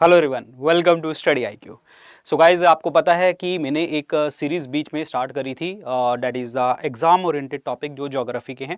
Hello everyone, welcome to Study IQ. So guys, आपको पता है कि मैंने एक सीरीज़ बीच में स्टार्ट करी थी, that is the exam oriented topic जो ज्योग्राफी के हैं।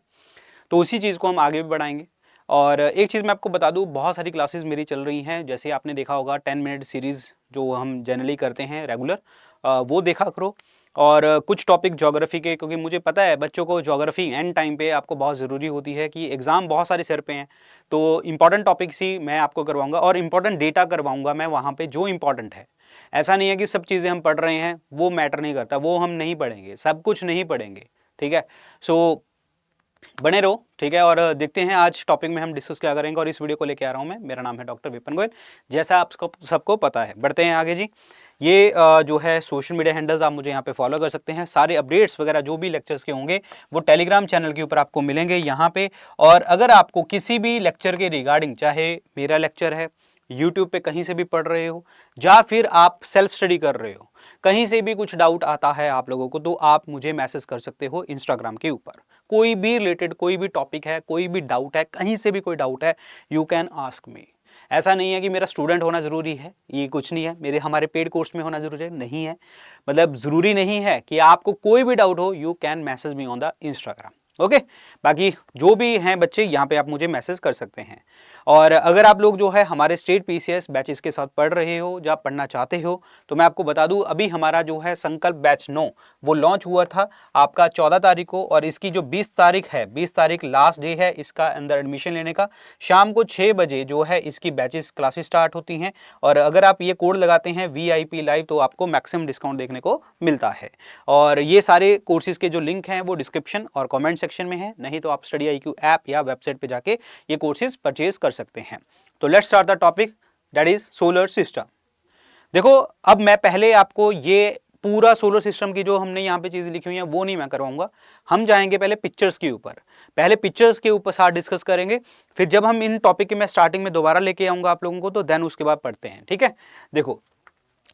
तो उसी चीज़ को हम आगे भी बढ़ाएंगे। और एक चीज़ मैं आपको बता दूं, बहुत सारी क्लासेस मेरी चल रही हैं। जैसे आपने देखा होगा 10 मिनट सीरीज़ जो हम जनरली करते हैं रेगुलर, वो देखा करो। और कुछ टॉपिक ज्योग्राफी के, क्योंकि मुझे पता है बच्चों को ज्योग्राफी एंड टाइम पे आपको बहुत ज़रूरी होती है कि एग्ज़ाम बहुत सारे सिर पे हैं। तो इंपॉर्टेंट टॉपिक्स ही मैं आपको करवाऊंगा और इंपॉर्टेंट डेटा करवाऊंगा मैं वहाँ पे जो इंपॉर्टेंट है। ऐसा नहीं है कि सब चीज़ें हम पढ़ रहे हैं, वो मैटर नहीं करता, वो हम नहीं पढ़ेंगे, सब कुछ नहीं पढ़ेंगे। ठीक है। सो बने रहो, ठीक है। और देखते हैं आज टॉपिक में हम डिस्कस क्या करेंगे। और इस वीडियो को लेके आ रहा हूं मैं, मेरा नाम है डॉक्टर विपिन गोयल, जैसा आप सबको पता है। बढ़ते हैं आगे जी। ये जो है सोशल मीडिया हैंडल्स, आप मुझे यहाँ पे फॉलो कर सकते हैं। सारे अपडेट्स वगैरह जो भी लेक्चर्स के होंगे वो टेलीग्राम चैनल के ऊपर आपको मिलेंगे यहाँ पे। और अगर आपको किसी भी लेक्चर के रिगार्डिंग, चाहे मेरा लेक्चर है, यूट्यूब पे कहीं से भी पढ़ रहे हो, या फिर आप सेल्फ स्टडी कर रहे हो, कहीं से भी कुछ डाउट आता है आप लोगों को, तो आप मुझे मैसेज कर सकते हो इंस्टाग्राम के ऊपर। कोई भी रिलेटेड कोई भी टॉपिक है, कोई भी डाउट है, कहीं से भी कोई डाउट है, यू कैन आस्क मी। ऐसा नहीं है कि मेरा स्टूडेंट होना जरूरी है, ये कुछ नहीं है। हमारे पेड कोर्स में होना जरूरी है, नहीं है। मतलब जरूरी नहीं है कि आपको कोई भी डाउट हो, you can message me on the Instagram. Okay. बाकी जो भी हैं बच्चे, यहाँ पे आप मुझे मैसेज कर सकते हैं। और अगर आप लोग जो है हमारे स्टेट पीसीएस बैचेस के साथ पढ़ रहे हो या पढ़ना चाहते हो, तो मैं आपको बता दूं, अभी हमारा जो है संकल्प बैच 9 वो लॉन्च हुआ था आपका 14 तारीख को। और इसकी जो 20 तारीख है, 20 तारीख लास्ट डे है इसका अंदर एडमिशन लेने का। शाम को 6 बजे जो है इसकी बैचेस क्लासेस स्टार्ट होती हैं। और अगर आप ये कोड लगाते हैं VIP लाइव, तो आपको मैक्सिमम डिस्काउंट देखने को मिलता है। और ये सारे कोर्सेज के जो लिंक हैं वो डिस्क्रिप्शन और कमेंट सेक्शन में है, नहीं तो आप स्टडी आईक्यू ऐप या वेबसाइट पे जाके ये कोर्सेज परचेज कर सकते हैं। तो let's start the topic, that is solar system. देखो, अब मैं पहले आपको ये पूरा सोलर सिस्टम की जो हमने यहाँ पे चीजें लिखी हुई हैं वो नहीं मैं करवाऊंगा। हम जाएंगे पहले पिक्चर्स के ऊपर, पहले पिक्चर्स के ऊपर साथ डिस्कस करेंगे। फिर जब हम इन टॉपिक के मैं स्टार्टिंग में दोबारा लेके आऊंगा आप लोगों को, तो देन उसके बाद पढ़ते हैं। ठीक है। देखो,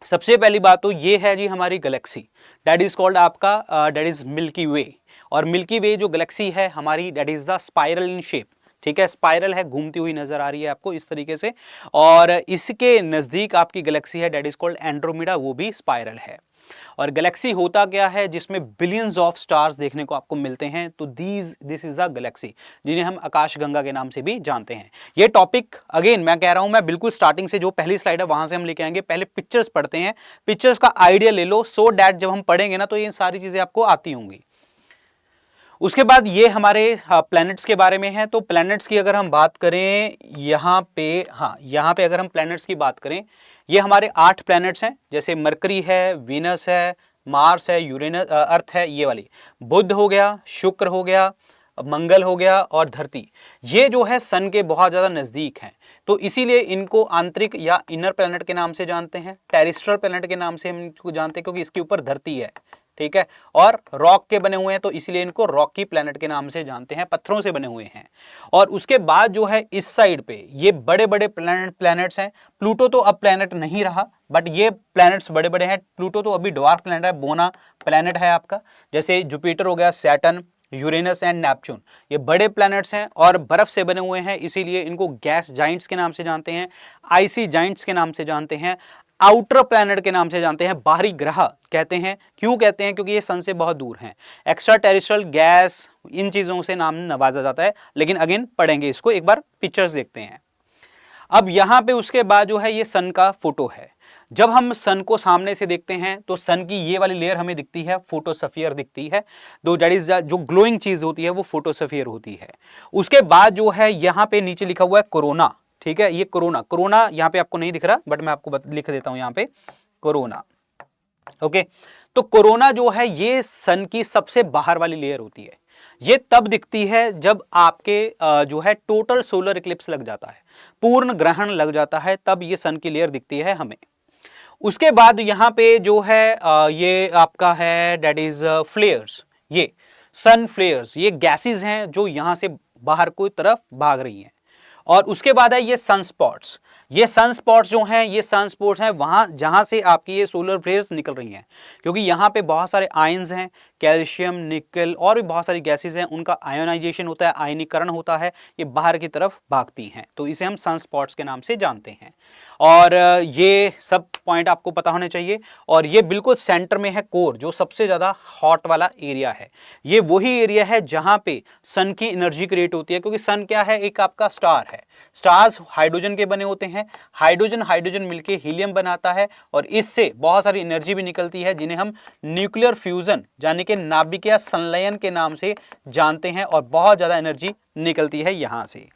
सबसे पहली बात तो ये है जी, हमारी गैलेक्सी दैट इज कॉल्ड आपका दैट इज मिल्की वे। और मिल्की वे जो गैलेक्सी है हमारी, that is the spiral in shape. ठीक है, स्पाइरल है, घूमती हुई नजर आ रही है आपको इस तरीके से। और इसके नजदीक आपकी गैलेक्सी है, दैट इज कॉल्ड एंड्रोमेडा, वो भी स्पाइरल है। और गैलेक्सी होता क्या है, जिसमें बिलियंस ऑफ स्टार्स देखने को आपको मिलते हैं, तो दिस इज द गैलेक्सी, जिन्हें हम आकाशगंगा के नाम से भी जानते हैं। ये टॉपिक अगेन मैं कह रहा हूं, मैं बिल्कुल स्टार्टिंग से, जो पहली स्लाइड है वहां से हम लेके आएंगे। पहले पिक्चर्स पढ़ते हैं, पिक्चर्स का आइडिया ले लो, सो डैट जब हम पढ़ेंगे ना तो ये सारी चीजें आपको आती होंगी। उसके बाद ये हमारे प्लैनेट्स के बारे में है। तो प्लैनेट्स की अगर हम बात करें यहाँ पे, हाँ यहाँ पे अगर हम प्लैनेट्स की बात करें, ये हमारे 8 प्लैनेट्स हैं। जैसे मरकरी है, वीनस है, मार्स है, यूरेनस, अर्थ है, ये वाली, बुध हो गया, शुक्र हो गया, मंगल हो गया, और धरती। ये जो है सन के बहुत ज्यादा नजदीक हैं, तो इसीलिए इनको आंतरिक या इनर प्लैनेट के नाम से जानते हैं। टेरेस्ट्रियल प्लैनेट के नाम से हम इनको जानते हैं क्योंकि इसके ऊपर धरती है। ठीक है। और रॉक के बने हुए हैं, तो इसलिए इनको रॉकी प्लैनेट के नाम से जानते हैं, पत्थरों से बने हुए हैं। और उसके बाद जो है इस साइड पे ये बड़े बड़े प्लैनेट्स हैं। प्लूटो तो अब प्लैनेट नहीं रहा, बट ये प्लैनेट्स बड़े बड़े हैं। प्लूटो तो अभी ड्वार्फ प्लैनेट है, बोना प्लैनेट है आपका। जैसे जुपिटर हो गया, सैटर्न, यूरेनस एंड नेपच्यून, ये बड़े प्लैनेट्स हैं और बर्फ से बने हुए हैं, इसीलिए इनको गैस जाइंट्स के नाम से जानते हैं, आइसी जाइंट्स के नाम से जानते हैं, आउटर प्लैनेट के नाम से जानते हैं, बाहरी ग्रह कहते हैं। क्यों कहते हैं? क्योंकि ये सन से बहुत दूर हैं। एक्स्ट्रा टेरेस्ट्रियल गैस, इन चीजों से नाम नवाजा जाता है, लेकिन अगेन पढ़ेंगे इसको, एक बार पिक्चर्स देखते हैं। अब यहां पे उसके बाद जो है ये सन का फोटो है। जब हम सन को सामने से देखते हैं तो सन की ये वाली लेयर हमें दिखती है, फोटोस्फीयर दिखती है। दो दैट इज जो ग्लोइंग चीज होती है वो फोटोस्फीयर होती है। उसके बाद जो है यहां पे नीचे लिखा हुआ है कोरोना। ठीक है, ये कोरोना, कोरोना यहाँ पे आपको नहीं दिख रहा, बट मैं आपको लिख देता हूं यहाँ पे कोरोना। ओके। तो कोरोना जो है ये सन की सबसे बाहर वाली लेयर होती है। ये तब दिखती है जब आपके जो है टोटल सोलर इक्लिप्स लग जाता है, पूर्ण ग्रहण लग जाता है, तब ये सन की लेयर दिखती है हमें। उसके बाद यहां पे जो है ये आपका है दैट इज फ्लेयर्स। ये सन फ्लेयर्स, ये गैसेस हैं जो यहां से बाहर की तरफ भाग रही हैं। और उसके बाद है ये सनस्पॉट्स। ये सनस्पॉट्स जो हैं, ये सनस्पॉट्स हैं वहां जहां से आपकी ये सोलर फ्लेयर्स निकल रही हैं, क्योंकि यहां पे बहुत सारे आयंस हैं, कैल्शियम, निकल और भी बहुत सारी गैसेज हैं, उनका आयोनाइजेशन होता है, आयनीकरण होता है, ये बाहर की तरफ भागती हैं, तो इसे हम सनस्पॉट्स के नाम से जानते हैं। और ये सब पॉइंट आपको पता होने चाहिए। और ये बिल्कुल सेंटर में है कोर, जो सबसे ज्यादा हॉट वाला एरिया है। ये वही एरिया है जहां पे सन की एनर्जी क्रिएट होती है, क्योंकि सन क्या है, एक आपका स्टार है। स्टार्स हाइड्रोजन के बने होते हैं, हाइड्रोजन हाइड्रोजन मिलके हीलियम बनाता है और इससे बहुत सारी एनर्जी भी निकलती है, जिन्हें हम न्यूक्लियर फ्यूजन यानी कि नाभिकीय संलयन के नाम से जानते हैं, और बहुत ज्यादा एनर्जी निकलती है यहां से।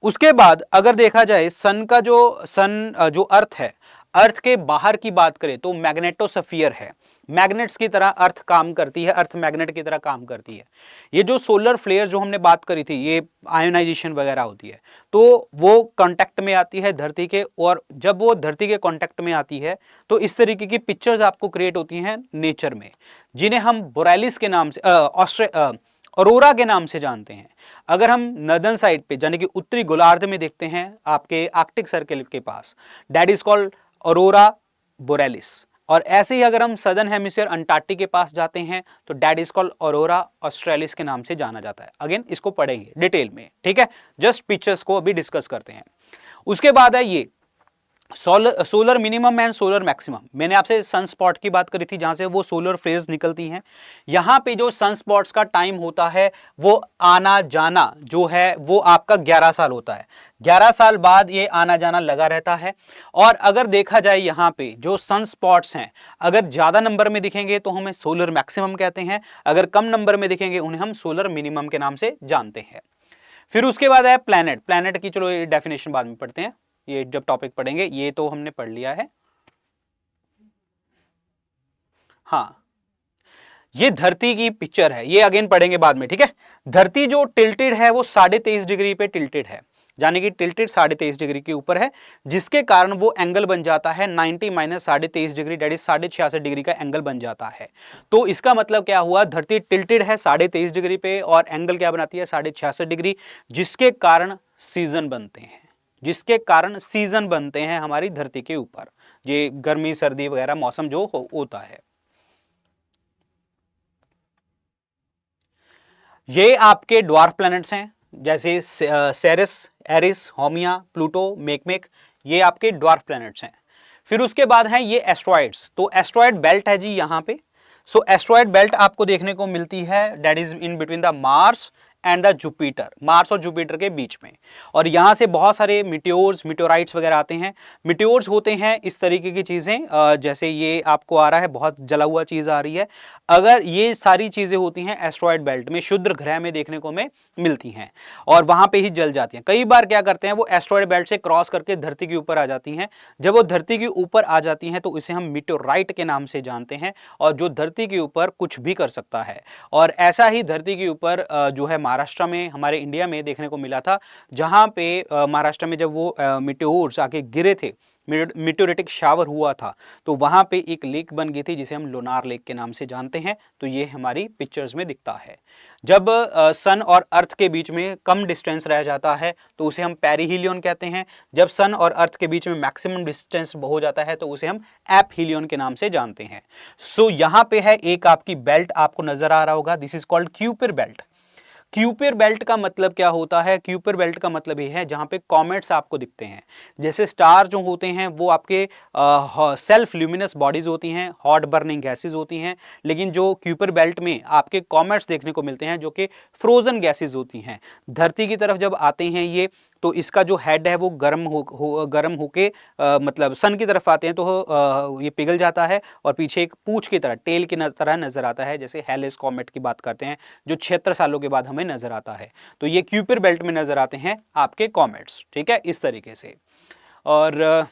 उसके बाद अगर देखा जाए सन का जो अर्थ है, अर्थ के बाहर की बात करें तो मैग्नेटोस्फीयर है। मैग्नेट्स की तरह अर्थ काम करती है, अर्थ मैग्नेट की तरह काम करती है। ये जो सोलर फ्लेयर जो हमने बात करी थी, ये आयोनाइजेशन वगैरह होती है, तो वो कांटेक्ट में आती है धरती के, और जब वो धरती के कांटेक्ट में आती है तो इस तरीके की पिक्चर्स आपको क्रिएट होती हैं नेचर में, जिन्हें हम बोरेलिस के नाम से अरोरा के नाम से जानते हैं। अगर हम नदर्न साइड पे यानी कि उत्तरी गोलार्ध में देखते हैं आपके आर्कटिक सर्कल के पास, that is called aurora borealis. और ऐसे ही अगर हम सदर्न हेमिस्फीयर अंटार्कटिक के पास जाते हैं तो that is called Arora australis के नाम से जाना जाता है। अगेन इसको पढ़ेंगे डिटेल में, ठीक है, जस्ट पिक्चर्स को अभी डिस्कस करते हैं। उसके बाद है ये solar minimum and solar maximum. मैंने आपसे सनस्पॉट की बात करी थी, जहां से वो सोलर फ्लेयर्स निकलती हैं। यहां पे जो सनस्पॉट्स का टाइम होता है, वो आना जाना जो है वो आपका 11 साल होता है। 11 साल बाद ये आना जाना लगा रहता है। और अगर देखा जाए यहाँ पे जो सनस्पॉट्स हैं, अगर ज्यादा नंबर में दिखेंगे तो हमें सोलर मैक्सिमम कहते हैं, अगर कम नंबर में दिखेंगे उन्हें हम सोलर मिनिमम के नाम से जानते हैं। फिर उसके बाद है प्लैनेट। प्लैनेट की चलो ये डेफिनेशन बाद में पढ़ते हैं, ये जब टॉपिक पढ़ेंगे, ये तो हमने पढ़ लिया है। हाँ, ये धरती की पिक्चर है, ये अगेन पढ़ेंगे बाद में, ठीक है। धरती जो टिल्टेड है वो 23.5 डिग्री पे टिल्टेड है, यानी कि टिल्टेड 23.5 डिग्री के ऊपर है, जिसके कारण वो एंगल बन जाता है 90 minus 23.5 degree, that is 66.5 degree का एंगल बन जाता है। तो इसका मतलब क्या हुआ, धरती टिल्टेड है 23.5 डिग्री पे और एंगल क्या बनाती है 66.5 डिग्री, जिसके कारण सीजन बनते हैं, जिसके कारण सीजन बनते हैं हमारी धरती के ऊपर, ये गर्मी सर्दी वगैरह मौसम जो होता है। ये आपके ड्वार्फ प्लैनेट्स हैं, जैसे सेरेस, एरिस, होमिया, प्लूटो, मेकमेक, ये आपके ड्वार्फ प्लैनेट्स हैं। फिर उसके बाद हैं ये एस्ट्रॉइड्स। तो एस्ट्रॉइड बेल्ट है जी यहाँ पे। सो एस्ट्रॉइड बेल्ट आपको देखने को मिलती है, that is in between the Mars and the Jupiter, Mars और जुपिटर के बीच में। और यहां से बहुत सारे मिट्योर्स, मिट्योराइट्स वगैरह आते हैं। मिट्योर्स होते हैं इस तरीके की चीजें, जैसे ये आपको आ रहा है, बहुत जला हुआ चीज आ रही है। अगर ये सारी चीजें होती हैं एस्ट्रॉइड बेल्ट में, क्षुद्र ग्रह में देखने को में मिलती हैं और वहां पे ही जल जाती हैं। कई बार क्या करते हैं, वो एस्ट्रॉइड बेल्ट से क्रॉस करके धरती के ऊपर आ जाती हैं। जब वो धरती के ऊपर आ जाती हैं तो इसे हम मिट्योराइट के नाम से जानते हैं, और जो धरती के ऊपर कुछ भी कर सकता है। और ऐसा ही धरती के ऊपर जो है महाराष्ट्र में, हमारे इंडिया में देखने को मिला था, जहां पे महाराष्ट्र में जब वो मिट्योर्स आके गिरे थे, मिट्योरेटिक शावर हुआ था, तो वहां पे एक लेक बन गई थी जिसे हम लोनार लेक के नाम से जानते हैं। तो ये हमारी पिक्चर्स में दिखता है। जब सन और अर्थ के बीच में कम डिस्टेंस रह जाता है तो उसे हम पेरिहीलियन कहते हैं। जब सन और अर्थ के बीच में मैक्सिमम डिस्टेंस हो जाता है तो उसे हम एपहीलियन के नाम से जानते हैं। सो यहां पे है एक आपकी बेल्ट, आपको नजर आ रहा होगा, this is called Kuiper belt. Kuiper belt का मतलब क्या होता है, क्यूपिर बेल्ट का मतलब ये है जहां पे कॉमेट्स आपको दिखते हैं। जैसे स्टार जो होते हैं वो आपके सेल्फ ल्यूमिनस बॉडीज होती हैं, हॉट बर्निंग गैसेज होती हैं, लेकिन जो क्यूपिर बेल्ट में आपके कॉमेट्स देखने को मिलते हैं जो कि फ्रोजन गैसेज होती हैं। धरती की तरफ जब आते हैं ये, तो इसका जो हेड है वो गर्म होके मतलब सन की तरफ आते हैं तो ये पिघल जाता है और पीछे एक पूंछ की तरह, टेल की तरह नजर आता है, जैसे हेलिस कॉमेट की बात करते हैं जो 76 सालों के बाद हमें नजर आता है। तो ये क्यूपिर बेल्ट में नजर आते हैं आपके कॉमेट्स, ठीक है, इस तरीके से। और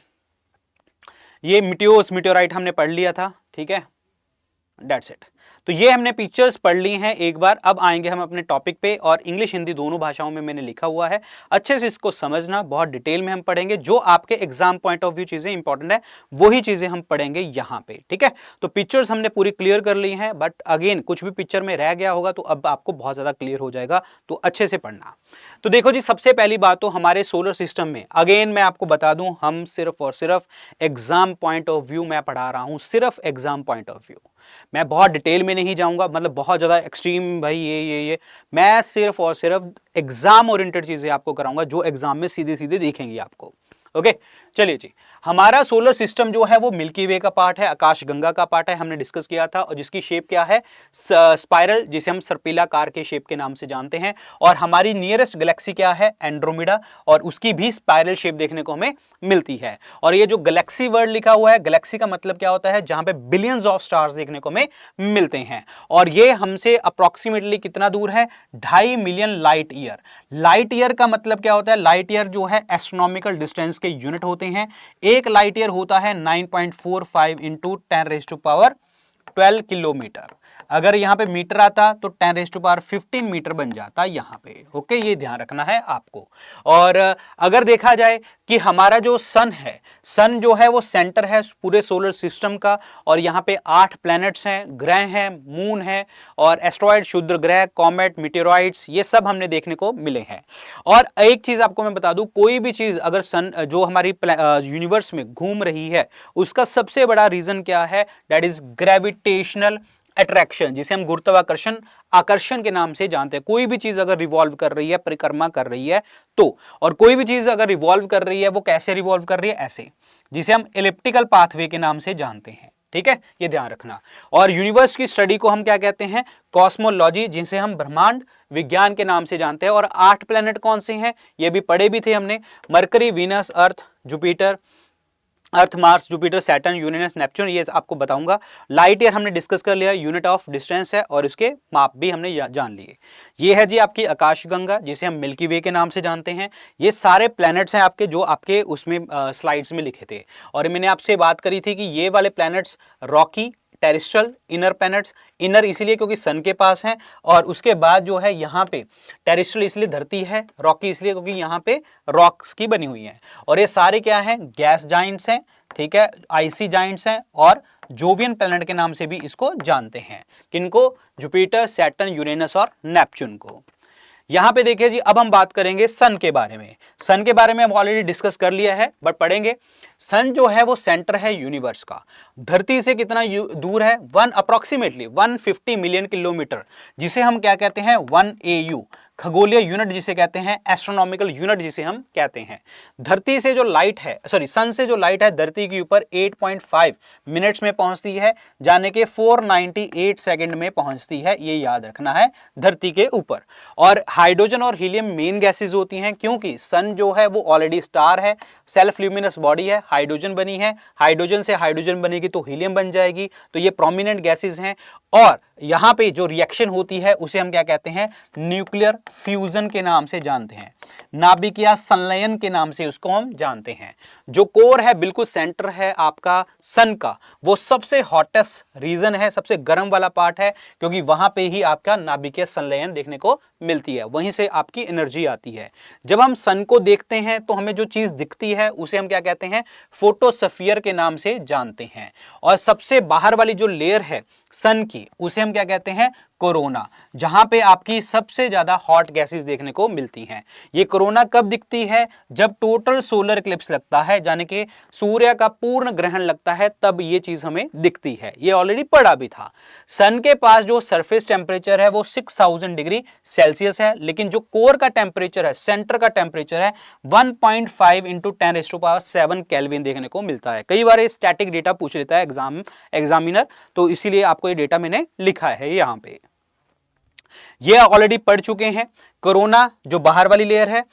ये मिट्योराइट हमने पढ़ लिया था, ठीक है, दैट्स इट। तो ये हमने पिक्चर्स पढ़ ली हैं एक बार। अब आएंगे हम अपने टॉपिक पे, और इंग्लिश हिंदी दोनों भाषाओं में मैंने लिखा हुआ है, अच्छे से इसको समझना, बहुत डिटेल में हम पढ़ेंगे। जो आपके एग्जाम पॉइंट ऑफ व्यू चीजें इंपॉर्टेंट है वही चीजें हम पढ़ेंगे यहाँ पे, ठीक है। तो पिक्चर्स हमने पूरी क्लियर कर ली हैं, बट अगेन कुछ भी पिक्चर में रह गया होगा तो अब आपको बहुत ज्यादा क्लियर हो जाएगा, तो अच्छे से पढ़ना। तो देखो जी, सबसे पहली बात तो हमारे सोलर सिस्टम में, अगेन मैं आपको बता दूं, हम सिर्फ और सिर्फ एग्जाम पॉइंट ऑफ व्यू मैं पढ़ा रहा हूं, सिर्फ एग्जाम पॉइंट ऑफ व्यू। मैं बहुत डिटेल में नहीं जाऊंगा, मतलब बहुत ज़्यादा एक्सट्रीम भाई ये मैं सिर्फ और सिर्फ एग्जाम ओरिएंटेड चीज़ें आपको कराऊंगा जो एग्जाम में सीधे सीधे दिखेंगी आपको। ओके चलिए जी, हमारा सोलर सिस्टम जो है वो मिल्की वे का पार्ट है, आकाशगंगा का पार्ट है, हमने डिस्कस किया था, और जिसकी शेप क्या है, स्पाइरल, जिसे हम सर्पिलाकार के शेप के नाम से जानते हैं। और हमारी नियरेस्ट गैलेक्सी क्या है, एंड्रोमेडा, और उसकी भी स्पाइरल शेप देखने को हमें मिलती है। और ये जो गैलेक्सी वर्ड लिखा हुआ है, गैलेक्सी का मतलब क्या होता है, जहां पे बिलियंस ऑफ स्टार्स देखने को हमें मिलते हैं। और ये हमसे अप्रोक्सीमेटली कितना दूर है, 2.5 million light year. Light year का मतलब क्या होता है, लाइट ईयर जो है एस्ट्रोनॉमिकल डिस्टेंस के यूनिट होते हैं। एक लाइट ईयर होता है 9.45 इंटू 10⁻12 किलोमीटर। अगर यहां पे मीटर आता तो 10⁻15 मीटर बन जाता यहां पे। ओके, ये ध्यान रखना है आपको। और अगर देखा जाए कि हमारा जो सन है, सन जो है वो सेंटर है पूरे सोलर सिस्टम का, और यहाँ पे 8 प्लैनेट्स हैं, ग्रह हैं, मून है, और एस्ट्रॉयड, क्षुद्र ग्रह, कॉमेट, मीटेरॉइड्स, ये सब हमने देखने को मिले हैं। और एक चीज आपको मैं बता दूं, कोई भी चीज अगर सन जो हमारी यूनिवर्स में घूम रही है, उसका सबसे बड़ा रीजन क्या है, दैट इज ग्रेविटेशनल अट्रैक्शन, जिसे हम गुरुत्वाकर्षण आकर्षण के नाम से जानते हैं। कोई भी चीज अगर रिवॉल्व कर रही है, परिक्रमा कर रही है तो, और कोई भी चीज अगर रिवॉल्व कर रही है वो कैसे रिवॉल्व कर रही है, ऐसे, जिसे हम इलिप्टिकल पाथवे के नाम से जानते हैं। ठीक है, ये ध्यान रखना। और यूनिवर्स की स्टडी को हम क्या कहते हैं, कॉस्मोलॉजी, जिसे हम ब्रह्मांड विज्ञान के नाम से जानते हैं। और 8 प्लैनेट कौन से हैं, ये भी पढ़े भी थे हमने, Mercury, Venus, Earth, Jupiter, Earth, Mars, Jupiter, Saturn, Uranus, Neptune, ये आपको बताऊंगा। लाइट ईयर हमने डिस्कस कर लिया, यूनिट ऑफ डिस्टेंस है, और इसके माप भी हमने जान लिए। ये है जी आपकी आकाशगंगा, जिसे हम मिल्की वे के नाम से जानते हैं। ये सारे प्लैनेट्स हैं आपके, जो आपके उसमें स्लाइड्स में लिखे थे। और मैंने आपसे बात करी थी कि ये वाले planets Rocky, terrestrial, inner planets, inner इसलिए क्योंकि सन के पास है, और उसके बाद जो है यहाँ पे टेरेस्ट्रियल इसलिए धरती है, रॉकी इसलिए क्योंकि यहाँ पे रॉक्स की बनी हुई है। और ये सारे क्या हैं, गैस जाइंट्स हैं, ठीक है, आइसी जाइंट्स हैं, और जोवियन प्लैनेट के नाम से भी इसको जानते हैं। किनको, जुपिटर, सैटर्न, यूरेनस और नेपच्यून को। यहां पे देखिए जी, अब हम बात करेंगे सन के बारे में। सन के बारे में हम ऑलरेडी डिस्कस कर लिया है, बट पढ़ेंगे। सन जो है वो सेंटर है यूनिवर्स का। धरती से कितना दूर है, अप्रोक्सीमेटली 150 मिलियन किलोमीटर, जिसे हम क्या कहते हैं, 1 AU, खगोलीय यूनिट जिसे कहते हैं, एस्ट्रोनॉमिकल यूनिट जिसे हम कहते हैं। धरती से जो लाइट है, सॉरी, सन से जो लाइट है धरती के ऊपर 8.5 मिनट्स में पहुंचती है, जाने के 498 सेकंड में पहुंचती है, ये याद रखना है, धरती के ऊपर। और हाइड्रोजन और हीलियम मेन गैसेज होती हैं, क्योंकि सन जो है वो ऑलरेडी स्टार है, सेल्फ ल्यूमिनस बॉडी है, हाइड्रोजन बनी है, हाइड्रोजन से हाइड्रोजन बनेगी तो हीलियम बन जाएगी, तो ये प्रोमिनेंट गैसेज हैं। और यहां पे जो रिएक्शन होती है उसे हम क्या कहते हैं, न्यूक्लियर फ्यूजन के नाम से जानते हैं, नाभिकीय संलयन के नाम से उसको हम जानते हैं। जो कोर है, बिल्कुल सेंटर है आपका सन का, वो सबसे हॉटेस्ट रीजन है, सबसे गर्म वाला पार्ट है, क्योंकि वहां पे ही आपका नाभिकीय संलयन देखने को मिलती है, वहीं से आपकी एनर्जी आती है। जब हम सन को देखते हैं तो हमें जो चीज दिखती है उसे हम क्या कहते हैं, फोटोस्फीयर के नाम से जानते हैं। और सबसे बाहर वाली जो लेयर है सन की, उसे हम क्या कहते हैं, कोरोना, जहां पे आपकी सबसे ज्यादा हॉट गैसेस देखने को मिलती हैं। ये कोरोना कब दिखती है, जब टोटल सोलर इक्लिप्स लगता है, यानी कि सूर्य का पूर्ण ग्रहण लगता है, तब ये चीज हमें दिखती है। ये ऑलरेडी पढ़ा भी था। सन के पास जो सरफेस टेम्परेचर है वो 6000 डिग्री सेल्सियस है, लेकिन जो कोर का टेम्परेचर है, सेंटर का टेम्परेचर है, 1.5 इंटू 10⁻7 केल्विन देखने को मिलता है। कई बार स्टैटिक डेटा पूछ लेता है एग्जामिनर, तो इसीलिए आपको ये डेटा मैंने लिखा है यहां पे। ये ऑलरेडी पढ़ चुके हैं। कोरोना जो बाहर वाली लेयर है,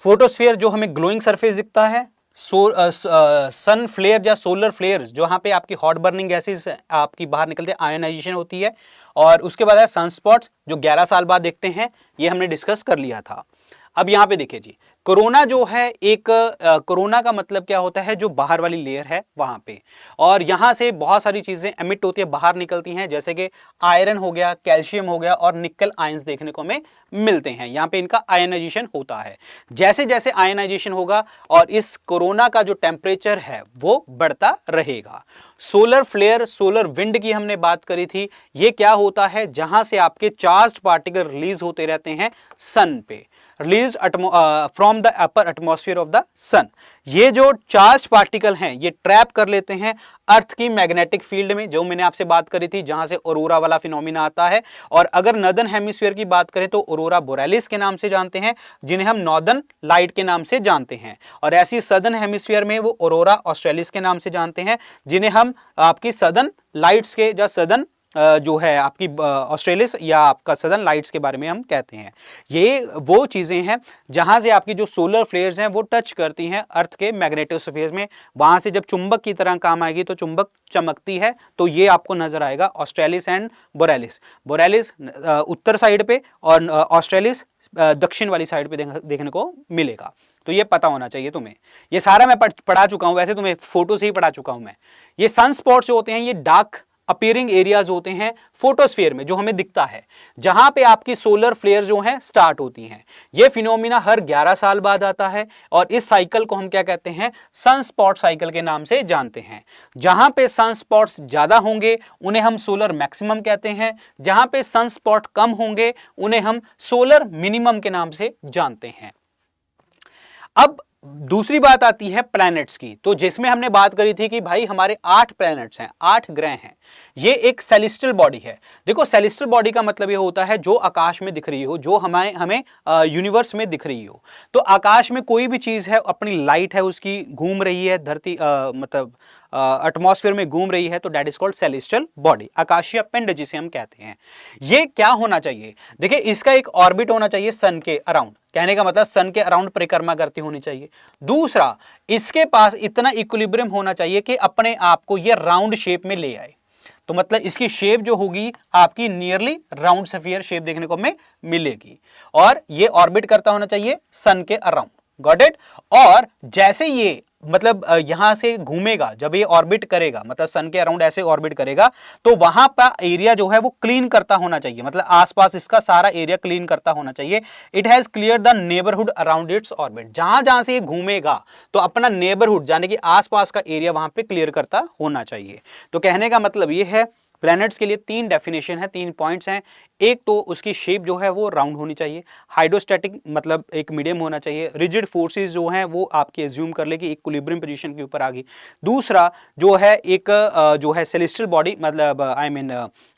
फोटोस्फीयर जो हमें ग्लोइंग सरफेस दिखता है, सन फ्लेयर या सोलर फ्लेयर्स जहां पे आपकी हॉट बर्निंग गैसेस आपकी बाहर निकलते हैं, आयनाइजेशन होती है। और उसके बाद है सनस्पॉट्स जो 11 साल बाद देखते हैं, ये हमने डिस्कस कर लिया था। अब यहां पे देखिए जी, कोरोना जो है एक कोरोना का मतलब क्या होता है, जो बाहर वाली लेयर है वहां पे, और यहां से बहुत सारी चीजें एमिट होती है, बाहर निकलती हैं, जैसे कि आयरन हो गया, कैल्शियम हो गया, और निकल आयंस देखने को हमें मिलते हैं। यहाँ पे इनका आयनाइजेशन होता है। जैसे जैसे आयनाइजेशन होगा और इस कोरोना का जो टेम्परेचर है वो बढ़ता रहेगा। सोलर फ्लेयर, सोलर विंड की हमने बात करी थी। ये क्या होता है, जहां से आपके चार्ज्ड पार्टिकल रिलीज होते रहते हैं सन पे। Release from the upper atmosphere of the sun. ये जो चार्ज पार्टिकल हैं ये ट्रैप कर लेते हैं अर्थ की मैग्नेटिक फील्ड में, जो मैंने आपसे बात करी थी, जहां से ऑरोरा वाला फिनोमिना आता है। और अगर नॉर्दर्न हेमिस्फीयर की बात करें तो ऑरोरा बोरेलिस के नाम से जानते हैं, जिन्हें हम नॉर्दर्न लाइट के नाम से जानते हैं। और ऐसी सदर्न हेमिस्फीयर में वो ऑरोरा ऑस्ट्रेलिस के नाम से जानते हैं, जिन्हें हम आपकी सदर्न लाइट्स के या सदर्न जो है आपकी ऑस्ट्रेलिस या आपका सदर्न लाइट्स के बारे में हम कहते हैं। ये वो चीज़ें हैं जहां से आपकी जो सोलर फ्लेयर्स हैं वो टच करती हैं अर्थ के मैग्नेटोस्फीयर में। वहां से जब चुंबक की तरह काम आएगी तो चुंबक चमकती है, तो ये आपको नजर आएगा australis and borealis. Borealis Uttar side पे और ऑस्ट्रेलिस दक्षिण वाली साइड पे देखने को मिलेगा। तो ये पता होना चाहिए तुम्हें। ये सारा मैं पढ़ा चुका हूं, वैसे तुम्हें फोटो से ही पढ़ा चुका हूं मैं। ये सन स्पॉट्स जो होते हैं ये डार्क अपीयरिंग एरियाज होते हैं फोटोस्फीयर में, जो हमें दिखता है, जहां पे आपकी सोलर फ्लेयर जो हैं स्टार्ट होती हैं। ये फिनोमिना हर 11 साल बाद आता है और इस साइकिल को हम क्या कहते हैं, सन स्पॉट साइकिल के नाम से जानते हैं। जहां पे सन स्पॉट्स ज्यादा होंगे उन्हें हम सोलर मैक्सिमम कहते हैं, जहां पे सन स्पॉट कम होंगे उन्हें हम सोलर मिनिमम के नाम से जानते हैं। अब दूसरी बात आती है प्लैनेट्स की। तो जिसमें हमने बात करी थी कि भाई हमारे 8 प्लैनेट्स हैं, 8 ग्रह हैं। ये एक सेलेस्टियल बॉडी है। देखो सेलेस्टियल बॉडी का मतलब ये होता है जो आकाश में दिख रही हो, जो हमें यूनिवर्स में दिख रही हो। तो आकाश में कोई भी चीज है, अपनी लाइट है उसकी, घूम रही है धरती मतलब एटमॉस्फेयर में घूम रही है, तो that is called celestial body, आकाशीय पिंड जिसे हम कहते हैं। ये क्या होना चाहिए, देखिए इसका एक ऑर्बिट होना चाहिए सन के अराउंड, कहने का मतलब सन के अराउंड परिक्रमा करती होनी चाहिए। दूसरा, इसके पास इतना इक्विलिब्रियम होना चाहिए कि अपने आप को ये राउंड शेप में ले आए। तो मतलब इसकी शेप जो होगी आपकी नियरली राउंड स्फीयर शेप देखने को हमें मिलेगी। और ये ऑर्बिट करता होना चाहिए सन के अराउंड, गॉट इट। और जैसे ये मतलब यहां से घूमेगा, जब ये ऑर्बिट करेगा, मतलब सन के अराउंड ऐसे ऑर्बिट करेगा, तो वहां का एरिया जो है वो क्लीन करता होना चाहिए, मतलब आसपास इसका सारा एरिया क्लीन करता होना चाहिए। It has clear the neighbourhood around its orbit. जहां जहां से ये घूमेगा तो अपना नेबरहुड यानी कि आसपास का एरिया वहां पे क्लियर करता होना चाहिए। तो कहने का मतलब ये है प्लैनेट्स के लिए 3 डेफिनेशन है, 3 पॉइंट्स हैं। एक तो उसकी शेप जो है वो राउंड होनी चाहिए, हाइड्रोस्टैटिक मतलब एक मीडियम होना चाहिए, रिजिड फोर्सेस जो हैं वो आपके एज्यूम कर ले कि इक्विलिब्रियम पोजीशन के ऊपर आ गई। दूसरा जो है एक जो है सेलेस्टियल बॉडी मतलब आई मीन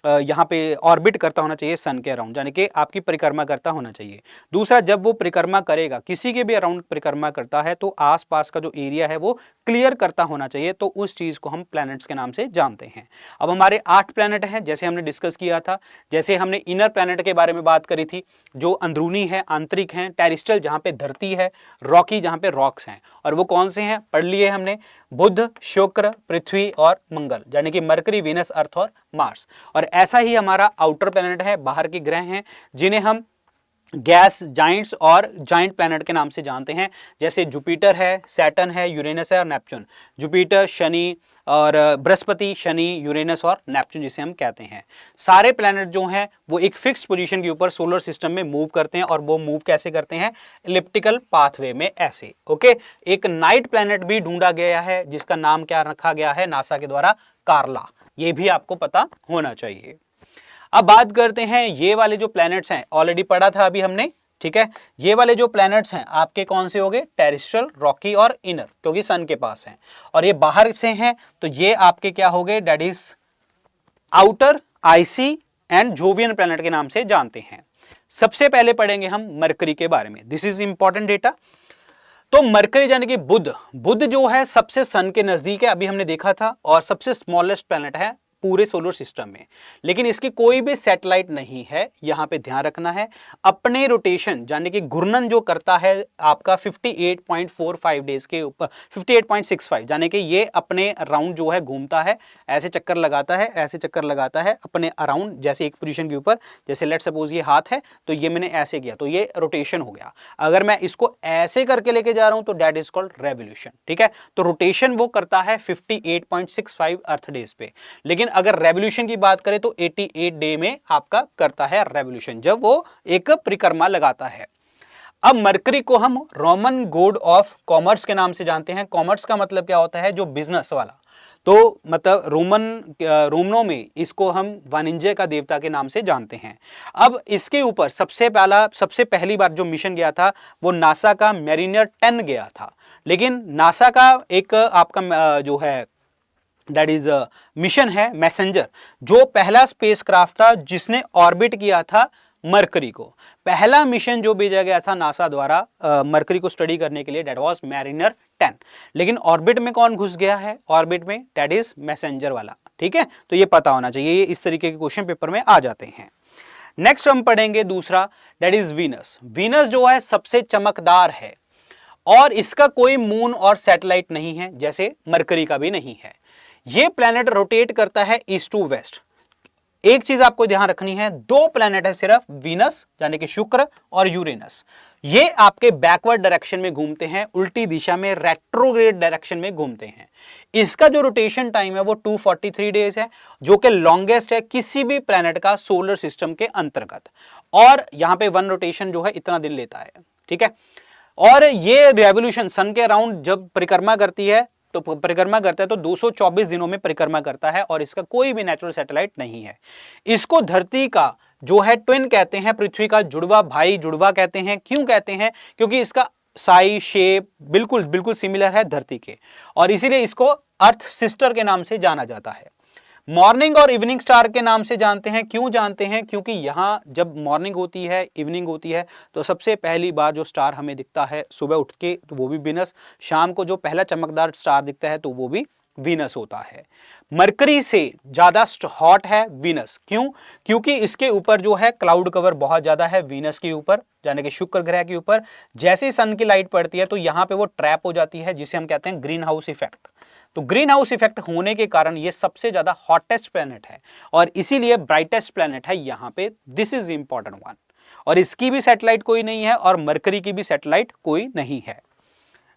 यहाँ पे ऑर्बिट करता होना चाहिए सन के अराउंड, यानी कि आपकी परिक्रमा करता होना चाहिए। दूसरा, जब वो परिक्रमा करेगा, किसी के भी अराउंड परिक्रमा करता है, तो आसपास का जो एरिया है वो क्लियर करता होना चाहिए। तो उस चीज को हम प्लैनेट्स के नाम से जानते हैं। अब हमारे 8 प्लैनेट हैं जैसे हमने डिस्कस किया था। जैसे हमने इनर प्लैनेट के बारे में बात करी थी, जो अंदरूनी है, आंतरिक हैं, टेरेस्ट्रियल जहां पे धरती है, रॉकी जहां पे रॉक्स हैं। और वो कौन से हैं पढ़ लिए हमने, बुध, शुक्र, पृथ्वी और मंगल, यानी कि मरकरी, वीनस, अर्थ और मार्स। और ऐसा ही हमारा आउटर प्लैनेट है, बाहर के ग्रह हैं, जिन्हें हम गैस जाइंट्स और जाइंट प्लैनेट के नाम से जानते हैं। जैसे जुपिटर है, सैटर्न है, यूरेनस है और नेपच्यून। जुपिटर, शनि और बृहस्पति, शनि, यूरेनस और नेपच्यून जिसे हम कहते हैं। सारे प्लैनेट जो हैं वो एक फिक्स्ड पोजीशन के ऊपर सोलर सिस्टम में मूव करते हैं। और वो मूव कैसे करते हैं, इलिप्टिकल पाथवे में ऐसे। ओके, एक नाइट प्लैनेट भी ढूंढा गया है जिसका नाम क्या रखा गया है नासा के द्वारा, कार्ला। ये भी आपको पता होना चाहिए। अब बात करते हैं ये वाले जो प्लैनेट्स हैं, ऑलरेडी पढ़ा था अभी हमने, ठीक है। ये वाले जो प्लैनेट्स हैं आपके कौन से हो गए, टेरेस्ट्रियल, रॉकी और इनर, क्योंकि सन के पास हैं। और ये बाहर से हैं तो ये आपके क्या हो गए, that is outer, icy and Jovian planet के नाम से जानते हैं। सबसे पहले पढ़ेंगे हम मरकरी के बारे में। This is important data. तो मरकरी यानी कि बुध, बुध जो है सबसे सन के नजदीक है, अभी हमने देखा था, और सबसे स्मॉलेस्ट प्लैनेट है पूरे सोलर सिस्टम में। लेकिन इसकी कोई भी सैटेलाइट नहीं है, यहां पे ध्यान रखना है। अपने रोटेशन यानी कि घूर्णन जो करता है आपका 58.45 डेज के ऊपर, 58.65, यानी कि ये अपने अराउंड जो है घूमता है, ऐसे चक्कर लगाता है, ऐसे चक्कर लगाता है अपने अराउंड, जैसे एक पोजीशन के ऊपर। जैसे लेट सपोज ये हाथ है तो ये मैंने ऐसे किया तो ये रोटेशन हो गया। अगर मैं इसको ऐसे करके लेके जा रहा हूं तो दैट इज कॉल्ड रेवोल्यूशन, ठीक है। तो रोटेशन वो करता है 58.65 अर्थ डेज पे। लेकिन अगर रेवोल्यूशन की बात करें तो 88 डे में आपका करता है रेवोल्यूशन, जब वो एक परिक्रमा लगाता है। अब मरकरी को हम रोमन गॉड ऑफ कॉमर्स के नाम से जानते हैं। कॉमर्स का मतलब क्या होता है, जो बिजनेस वाला। तो मतलब रोमनों में इसको हम वाणिज्य का देवता के नाम से जानते हैं। अब इसके ऊपर सबसे पहली बार जो मिशन गया था वो नासा का मैरिनर 10 गया था। लेकिन नासा का एक आपका जो है दैट इज मिशन है मैसेंजर, जो पहला स्पेसक्राफ्ट था जिसने ऑर्बिट किया था मरकरी को। पहला मिशन जो भेजा गया था नासा द्वारा मरकरी को स्टडी करने के लिए, दैट वाज मैरिनर 10। लेकिन ऑर्बिट में कौन घुस गया है ऑर्बिट में, दैट इज मैसेंजर वाला। ठीक है, तो ये पता होना चाहिए, ये इस तरीके के क्वेश्चन पेपर में आ जाते हैं। नेक्स्ट हम पढ़ेंगे दूसरा, दैट इज वीनस। वीनस जो है सबसे चमकदार है और इसका कोई मून और सैटेलाइट नहीं है, जैसे मरकरी का भी नहीं है। ये प्लैनेट रोटेट करता है ईस्ट टू वेस्ट। एक चीज आपको ध्यान रखनी है, दो प्लैनेट है सिर्फ, वीनस यानी कि शुक्र और यूरेनस। ये आपके बैकवर्ड डायरेक्शन में घूमते हैं, उल्टी दिशा में रेट्रोग्रेड डायरेक्शन में घूमते हैं। इसका जो रोटेशन टाइम है वो 243 डेज है, जो कि लॉन्गेस्ट है किसी भी प्लैनेट का सोलर सिस्टम के अंतर्गत। और यहां पे वन रोटेशन जो है इतना दिन लेता है। ठीक है, और ये रेवोल्यूशन सन के अराउंड जब परिक्रमा करती है तो 224 दिनों में परिक्रमा करता है, और इसका कोई भी नेचुरल सैटेलाइट नहीं है। इसको धरती का जो है ट्विन कहते हैं, पृथ्वी का जुड़वा भाई, जुड़वा कहते हैं। क्यों कहते हैं? क्योंकि इसका साइज शेप बिल्कुल बिल्कुल सिमिलर है धरती के, और इसीलिए इसको अर्थ सिस्टर के नाम से जाना जाता है। मॉर्निंग और इवनिंग स्टार के नाम से जानते हैं। क्यों जानते हैं? क्योंकि यहां जब मॉर्निंग होती है, इवनिंग होती है, तो सबसे पहली बार जो स्टार हमें दिखता है सुबह उठ के, तो वो भी वीनस। शाम को जो पहला चमकदार स्टार दिखता है तो वो भी वीनस होता है। मरकरी से ज्यादा हॉट है वीनस। क्यों? क्योंकि इसके ऊपर जो है क्लाउड कवर बहुत ज्यादा है वीनस के ऊपर, यानी कि शुक्र ग्रह के ऊपर। जैसे ही सन की लाइट पड़ती है तो यहां पे वो ट्रैप हो जाती है, जिसे हम कहते हैं ग्रीन हाउस इफेक्ट। तो ग्रीन हाउस इफेक्ट होने के कारण ये सबसे ज्यादा हॉटेस्ट प्लैनेट है और इसीलिए ब्राइटेस्ट प्लैनेट है यहां पे। This is important one. और इसकी भी सैटेलाइट कोई नहीं है और मरकरी की भी सैटेलाइट कोई नहीं है।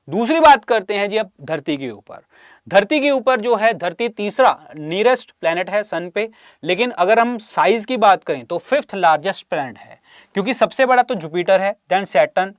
दूसरी बात करते हैं जी अब धरती के ऊपर। धरती के ऊपर जो है, धरती तीसरा नियरेस्ट प्लैनेट है सन पे, लेकिन अगर हम साइज की बात करें तो 5th लार्जेस्ट प्लैनेट है, क्योंकि सबसे बड़ा तो जुपिटर है, then Saturn,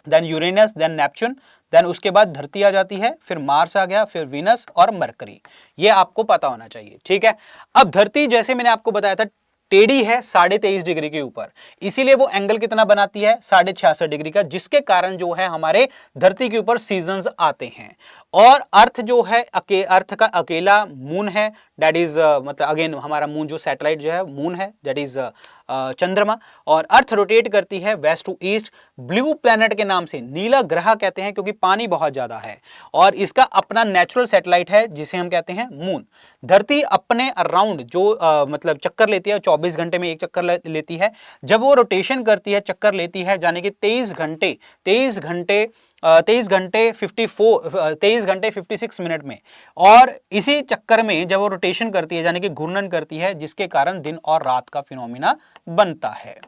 then Uranus, then Neptune, then उसके बाद धरती आ जाती है, फिर मार्स आ गया, फिर वीनस और मरकरी। ये आपको पता होना चाहिए। ठीक है, अब धरती जैसे मैंने आपको बताया था टेढ़ी है 23.5 डिग्री के ऊपर, इसीलिए वो एंगल कितना बनाती है 66.5 डिग्री का, जिसके कारण जो है हमारे धरती के ऊपर सीजन्स आते हैं। और अर्थ जो है अर्थ का अकेला मून है, दैट इज मतलब अगेन हमारा मून जो सैटेलाइट जो है मून है, दैट इज चंद्रमा। और अर्थ रोटेट करती है west to east. Blue planet के नाम से, नीला ग्रह कहते हैं क्योंकि पानी बहुत ज्यादा है, और इसका अपना नेचुरल सैटेलाइट है जिसे हम कहते हैं मून। धरती अपने अराउंड जो मतलब चक्कर लेती है, 24 घंटे में एक चक्कर लेती है। जब वो रोटेशन करती है, चक्कर लेती है, यानी कि 23 घंटे 56 मिनट में। और इसी चक्कर में जब वो रोटेशन करती है, यानी कि घूर्णन करती है, जिसके कारण दिन और रात का फिनोमिना बनता है,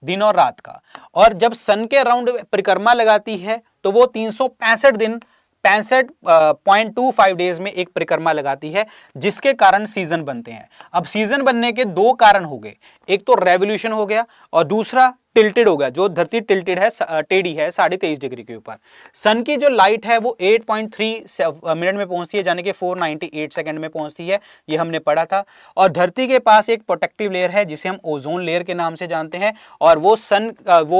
दिन और रात का। और जब सन के अराउंड परिक्रमा लगाती है तो वो 365 दिन 65.25 डेज में एक परिक्रमा लगाती है, जिसके कारण सीजन बनते हैं। अब सीजन बनने के दो कारण हो गए, एक तो रेवोल्यूशन हो गया और दूसरा टिल्टेड हो गया। जो धरती टिल्टेड है, टेढ़ी है 23.5 डिग्री के ऊपर। सन की जो लाइट है वो 8.3 मिनट में पहुंचती है, यानी कि 498 सेकंड में पहुंचती है, ये हमने पढ़ा था। और धरती के पास एक प्रोटेक्टिव लेयर है जिसे हम ओजोन लेयर के नाम से जानते हैं, और वो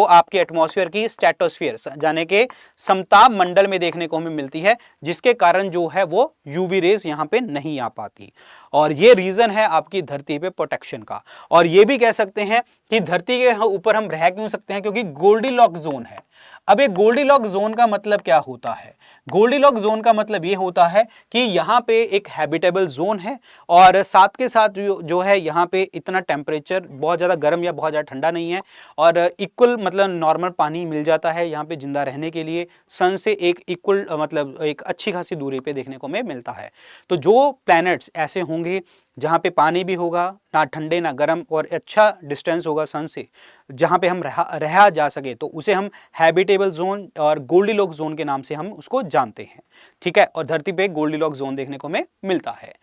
आपके एटमॉस्फेयर की स्ट्रेटोस्फीयर यानी कि समताप मंडल में देखने को हमें मिलती है, जिसके कारण जो है वो यूवी रेज यहाँ पे नहीं आ पाती। और ये रीजन है आपकी धरती पे प्रोटेक्शन का। और ये भी कह सकते हैं कि धरती के ऊपर हम रह क्यों सकते हैं, क्योंकि गोल्डीलॉक जोन है। अब ये गोल्डीलॉक जोन का मतलब क्या होता है? गोल्डीलॉक जोन का मतलब ये होता है कि यहाँ पे एक हैबिटेबल जोन है, और साथ के साथ जो है यहाँ पे इतना टेम्परेचर बहुत ज़्यादा गर्म या बहुत ज़्यादा ठंडा नहीं है, और इक्वल मतलब नॉर्मल पानी मिल जाता है यहाँ पे जिंदा रहने के लिए। सन से एक इक्वल मतलब एक अच्छी खासी दूरी पे देखने को हमें मिलता है। तो जो प्लैनेट्स ऐसे होंगे जहाँ पे पानी भी होगा, ना ठंडे ना गर्म, और अच्छा डिस्टेंस होगा सन से, जहाँ पे हम रहा जा सके, तो उसे हम हैबिटेबल जोन और गोल्डीलॉक जोन के नाम से हम उसको जानते हैं। ठीक है, और धरती पे गोल्डीलॉक जोन देखने को हमें मिलता है।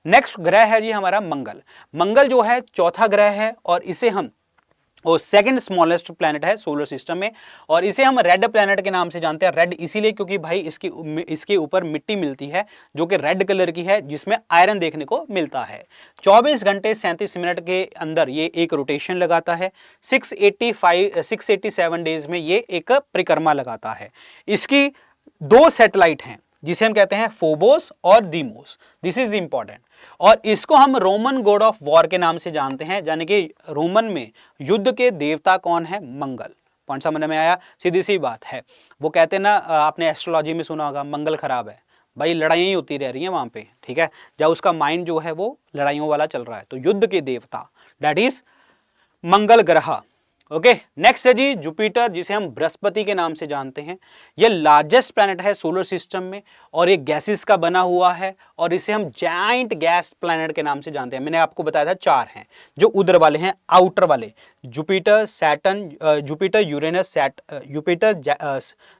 नेक्स्ट ग्रह है जी हमारा मंगल। मंगल जो है चौथा ग्रह है, और इसे हम और सेकंड स्मॉलेस्ट प्लैनेट है सोलर सिस्टम में, और इसे हम रेड प्लैनेट के नाम से जानते हैं। रेड इसीलिए क्योंकि भाई इसके ऊपर मिट्टी मिलती है जो कि रेड कलर की है, जिसमें आयरन देखने को मिलता है। 24 घंटे 37 मिनट के अंदर ये एक रोटेशन लगाता है। 687 डेज में ये एक परिक्रमा लगाता है। इसकी दो सैटेलाइट हैं जिसे हम कहते हैं फोबोस और दीमोस। This is important. और इसको हम रोमन गॉड ऑफ वॉर के नाम से जानते हैं, यानी कि रोमन में युद्ध के देवता कौन है? मंगल। पॉइंट समझ में आया? सीधी सी बात है। वो कहते हैं ना, आपने एस्ट्रोलॉजी में सुना होगा मंगल खराब है, भाई लड़ाइयाँ ही होती रह रही हैं वहां पे, ठीक है, जब उसका माइंड जो है वो लड़ाइयों वाला चल रहा है। तो युद्ध के देवता दैट इज मंगल ग्रह। ओके, नेक्स्ट है जी जुपिटर, जिसे हम बृहस्पति के नाम से जानते हैं। यह लार्जेस्ट प्लैनेट है सोलर सिस्टम में, और ये गैसेस का बना हुआ है, और इसे हम जायंट गैस प्लैनेट के नाम से जानते हैं। मैंने आपको बताया था 4 हैं, जो उधर वाले हैं, आउटर वाले, Jupiter Saturn,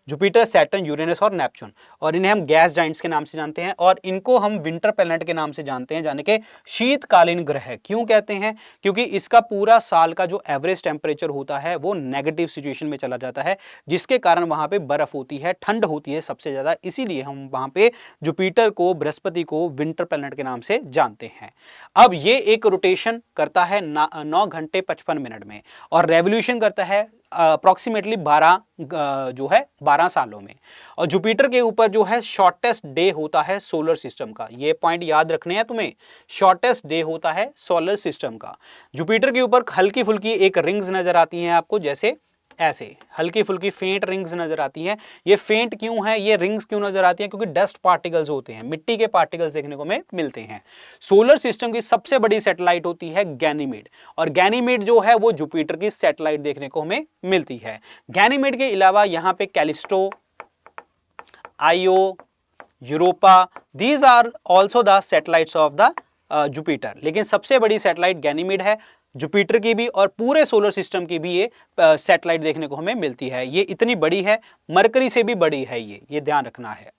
Jupiter Saturn Uranus और नेपच्यून, और इन्हें हम गैस जाइंट्स के नाम से जानते हैं। और इनको हम विंटर प्लैनेट के नाम से जानते हैं, यानी कि शीतकालीन ग्रह। क्यों कहते हैं? क्योंकि इसका पूरा साल का जो एवरेज टेम्परेचर होता है वो नेगेटिव सिचुएशन में चला जाता है, जिसके कारण वहां पे बर्फ होती है, ठंड होती है सबसे ज्यादा। इसीलिए हम वहां पे जुपिटर को, बृहस्पति को विंटर प्लैनेट के नाम से जानते हैं। अब ये एक रोटेशन करता है 9 घंटे 55 मिनट में, और रेवोल्यूशन करता है अप्रोक्सीमेटली 12 सालों में। और जुपिटर के ऊपर जो है शॉर्टेस्ट डे होता है सोलर सिस्टम का। ये पॉइंट याद रखने हैं तुम्हें, शॉर्टेस्ट डे होता है सोलर सिस्टम का। जुपिटर के ऊपर हल्की फुल्की एक रिंग्स नजर आती हैं आपको, जैसे ऐसे हल्की फुल्की फेंट रिंग्स नजर आती हैं। ये फेंट क्यों है, ये रिंग्स क्यों नजर आती हैं? क्योंकि डस्ट पार्टिकल्स होते हैं, मिट्टी के पार्टिकल्स देखने को हमें मिलते हैं। सोलर सिस्टम की सबसे बड़ी सैटेलाइट होती है गैनीमेड, और गैनीमेड जो है वो जुपिटर की सैटेलाइट देखने को हमें मिलती है। गैनीमेड के अलावा यहाँ पे Callisto, Io, Europa, these are also the satellites of the Jupiter. लेकिन सबसे बड़ी सैटेलाइट गैनीमेड है, जुपिटर की भी और पूरे सोलर सिस्टम की भी ये सैटेलाइट देखने को हमें मिलती है। ये इतनी बड़ी है, मरकरी से भी बड़ी है ये ध्यान रखना है।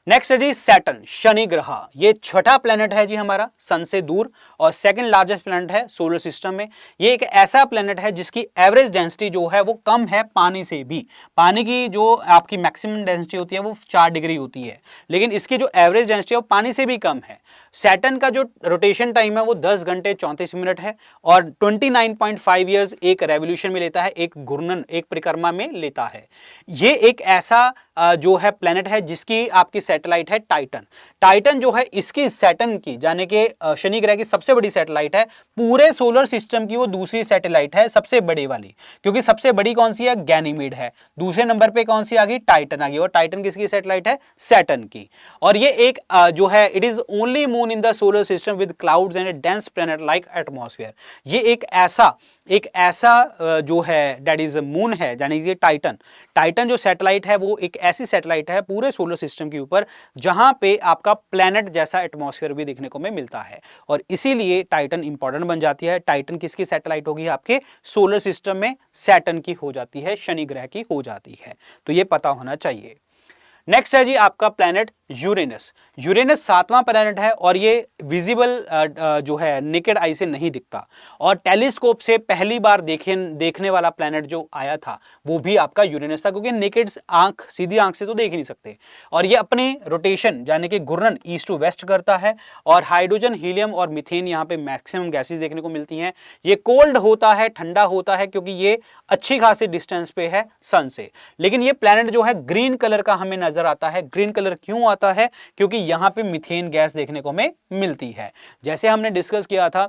नेक्स्ट है जी सैटर्न, शनि ग्रह। ये छठा प्लेनेट है जी हमारा, सन से दूर, और सेकंड लार्जेस्ट प्लेनेट है सोलर सिस्टम में। ये एक ऐसा प्लेनेट है जिसकी एवरेज डेंसिटी जो है वो कम है पानी से भी। पानी की जो आपकी मैक्सिमम डेंसिटी होती है वो 4 डिग्री होती है, लेकिन इसकी जो एवरेज डेंसिटी है वो पानी से भी कम है। सैटर्न का जो रोटेशन टाइम है वो 10 घंटे 34 मिनट है, और 29.5 ईयर्स एक रेवोल्यूशन में लेता है, एक घूर्णन, एक परिक्रमा में लेता है। ये एक ऐसा जो है प्लेनेट है जिसकी आपकी सैटेलाइट है टाइटन। टाइटन जो है इसकी सैटर्न की, यानी कि शनि ग्रह की सबसे बड़ी सैटेलाइट है। पूरे सोलर सिस्टम की वो दूसरी सैटेलाइट है, सबसे बड़ी वाली, क्योंकि सबसे बड़ी कौन सी है? गैनीमेड है। दूसरे नंबर पे कौन सी आ गई? टाइटन आ गई। और टाइटन किसकी सैटेलाइट है? सैटर्न की। और ये एक जो है it is only moon in the solar system with clouds and A dense planet like atmosphere. ये एक ऐसा जो है दैट इज मून है, यानी कि टाइटन जो सैटेलाइट है वो एक ऐसी सैटेलाइट है पूरे सोलर सिस्टम के ऊपर जहां पे आपका प्लैनेट जैसा एटमॉस्फेयर भी देखने को मिलता है, और इसीलिए टाइटन इंपॉर्टेंट बन जाती है। टाइटन किसकी सैटेलाइट होगी? आपके सोलर सिस्टम में सैटर्न की हो जाती है, शनि ग्रह की हो जाती है। तो ये पता होना चाहिए। नेक्स्ट है जी आपका प्लैनेट यूरेनस। यूरेनस 7वां प्लैनेट है, और ये विजिबल जो है नेकेड आई से नहीं दिखता, और टेलीस्कोप से पहली बार देखने वाला प्लैनेट जो आया था वो भी आपका यूरेनस था, क्योंकि नेकेड आंख, सीधी आंख से तो देख नहीं सकते। और ये अपने रोटेशन यानी कि घूर्णन ईस्ट टू वेस्ट करता है, और हाइड्रोजन, हीलियम और मीथेन यहाँ पे मैक्सिमम गैसेज देखने को मिलती हैं। ये कोल्ड होता है, ठंडा होता है, क्योंकि ये अच्छी खासी डिस्टेंस पे है सन से। लेकिन ये प्लैनेट जो है ग्रीन कलर का हमें नजर आता है। ग्रीन कलर क्यों आता है? क्योंकि यहां पे मीथेन गैस देखने को हमें मिलती है। जैसे हमने डिस्कस किया था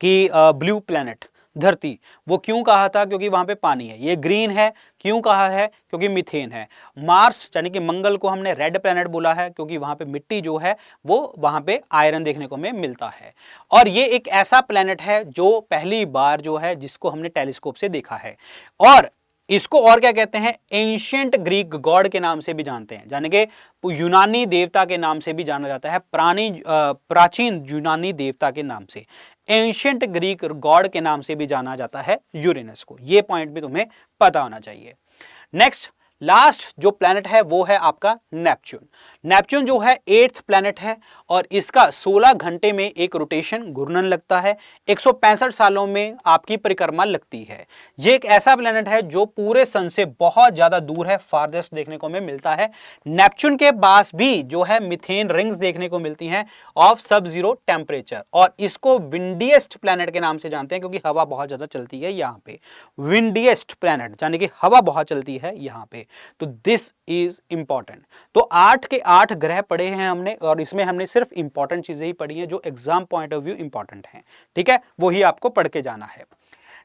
कि ब्लू प्लैनेट धरती, वो क्यों कहा था? क्योंकि वहां पे पानी है। ये ग्रीन है, क्यों कहा है? क्योंकि मीथेन है। मार्स यानी कि मंगल को हमने रेड प्लैनेट बोला है, क्योंकि वहां पे मिट्टी जो है वो वहां पे आयरन देखने को हमें मिलता है। और ये एक ऐसा प्लैनेट है जो पहली बार जो है जिसको हमने टेलीस्कोप से देखा है, और इसको और क्या कहते हैं? एंशिएंट ग्रीक गॉड के नाम से भी जानते हैं, यानी कि यूनानी देवता के नाम से भी जाना जाता है, प्राचीन यूनानी देवता के नाम से, एंशिएंट ग्रीक गॉड के नाम से भी जाना जाता है यूरेनस को। यह पॉइंट भी तुम्हें पता होना चाहिए। नेक्स्ट लास्ट जो प्लैनेट है वो है आपका नेपच्यून। नेपच्यून जो है 8th प्लैनेट है और इसका 16 घंटे में एक रोटेशन घूर्णन लगता है, 165 सालों में आपकी परिक्रमा लगती है। ये एक ऐसा प्लैनेट है जो पूरे सन से बहुत ज्यादा दूर है, फारदेस्ट देखने को हमें मिलता है। नेपच्यून के पास भी जो है मीथेन रिंग्स देखने को मिलती हैं ऑफ सब जीरो टेम्परेचर, और इसको विंडिएस्ट प्लैनेट के नाम से जानते हैं क्योंकि हवा बहुत ज्यादा चलती है यहाँ पे। विंडिएस्ट प्लैनेट यानी कि हवा बहुत चलती है यहाँ पे। तो दिस इज इंपॉर्टेंट। तो 8 के 8 ग्रह पढ़े हैं हमने और इसमें हमने सिर्फ इंपॉर्टेंट चीजें ही पढ़ी हैं जो exam point of view important हैं, ठीक है, वही आपको पढ़ के जाना है।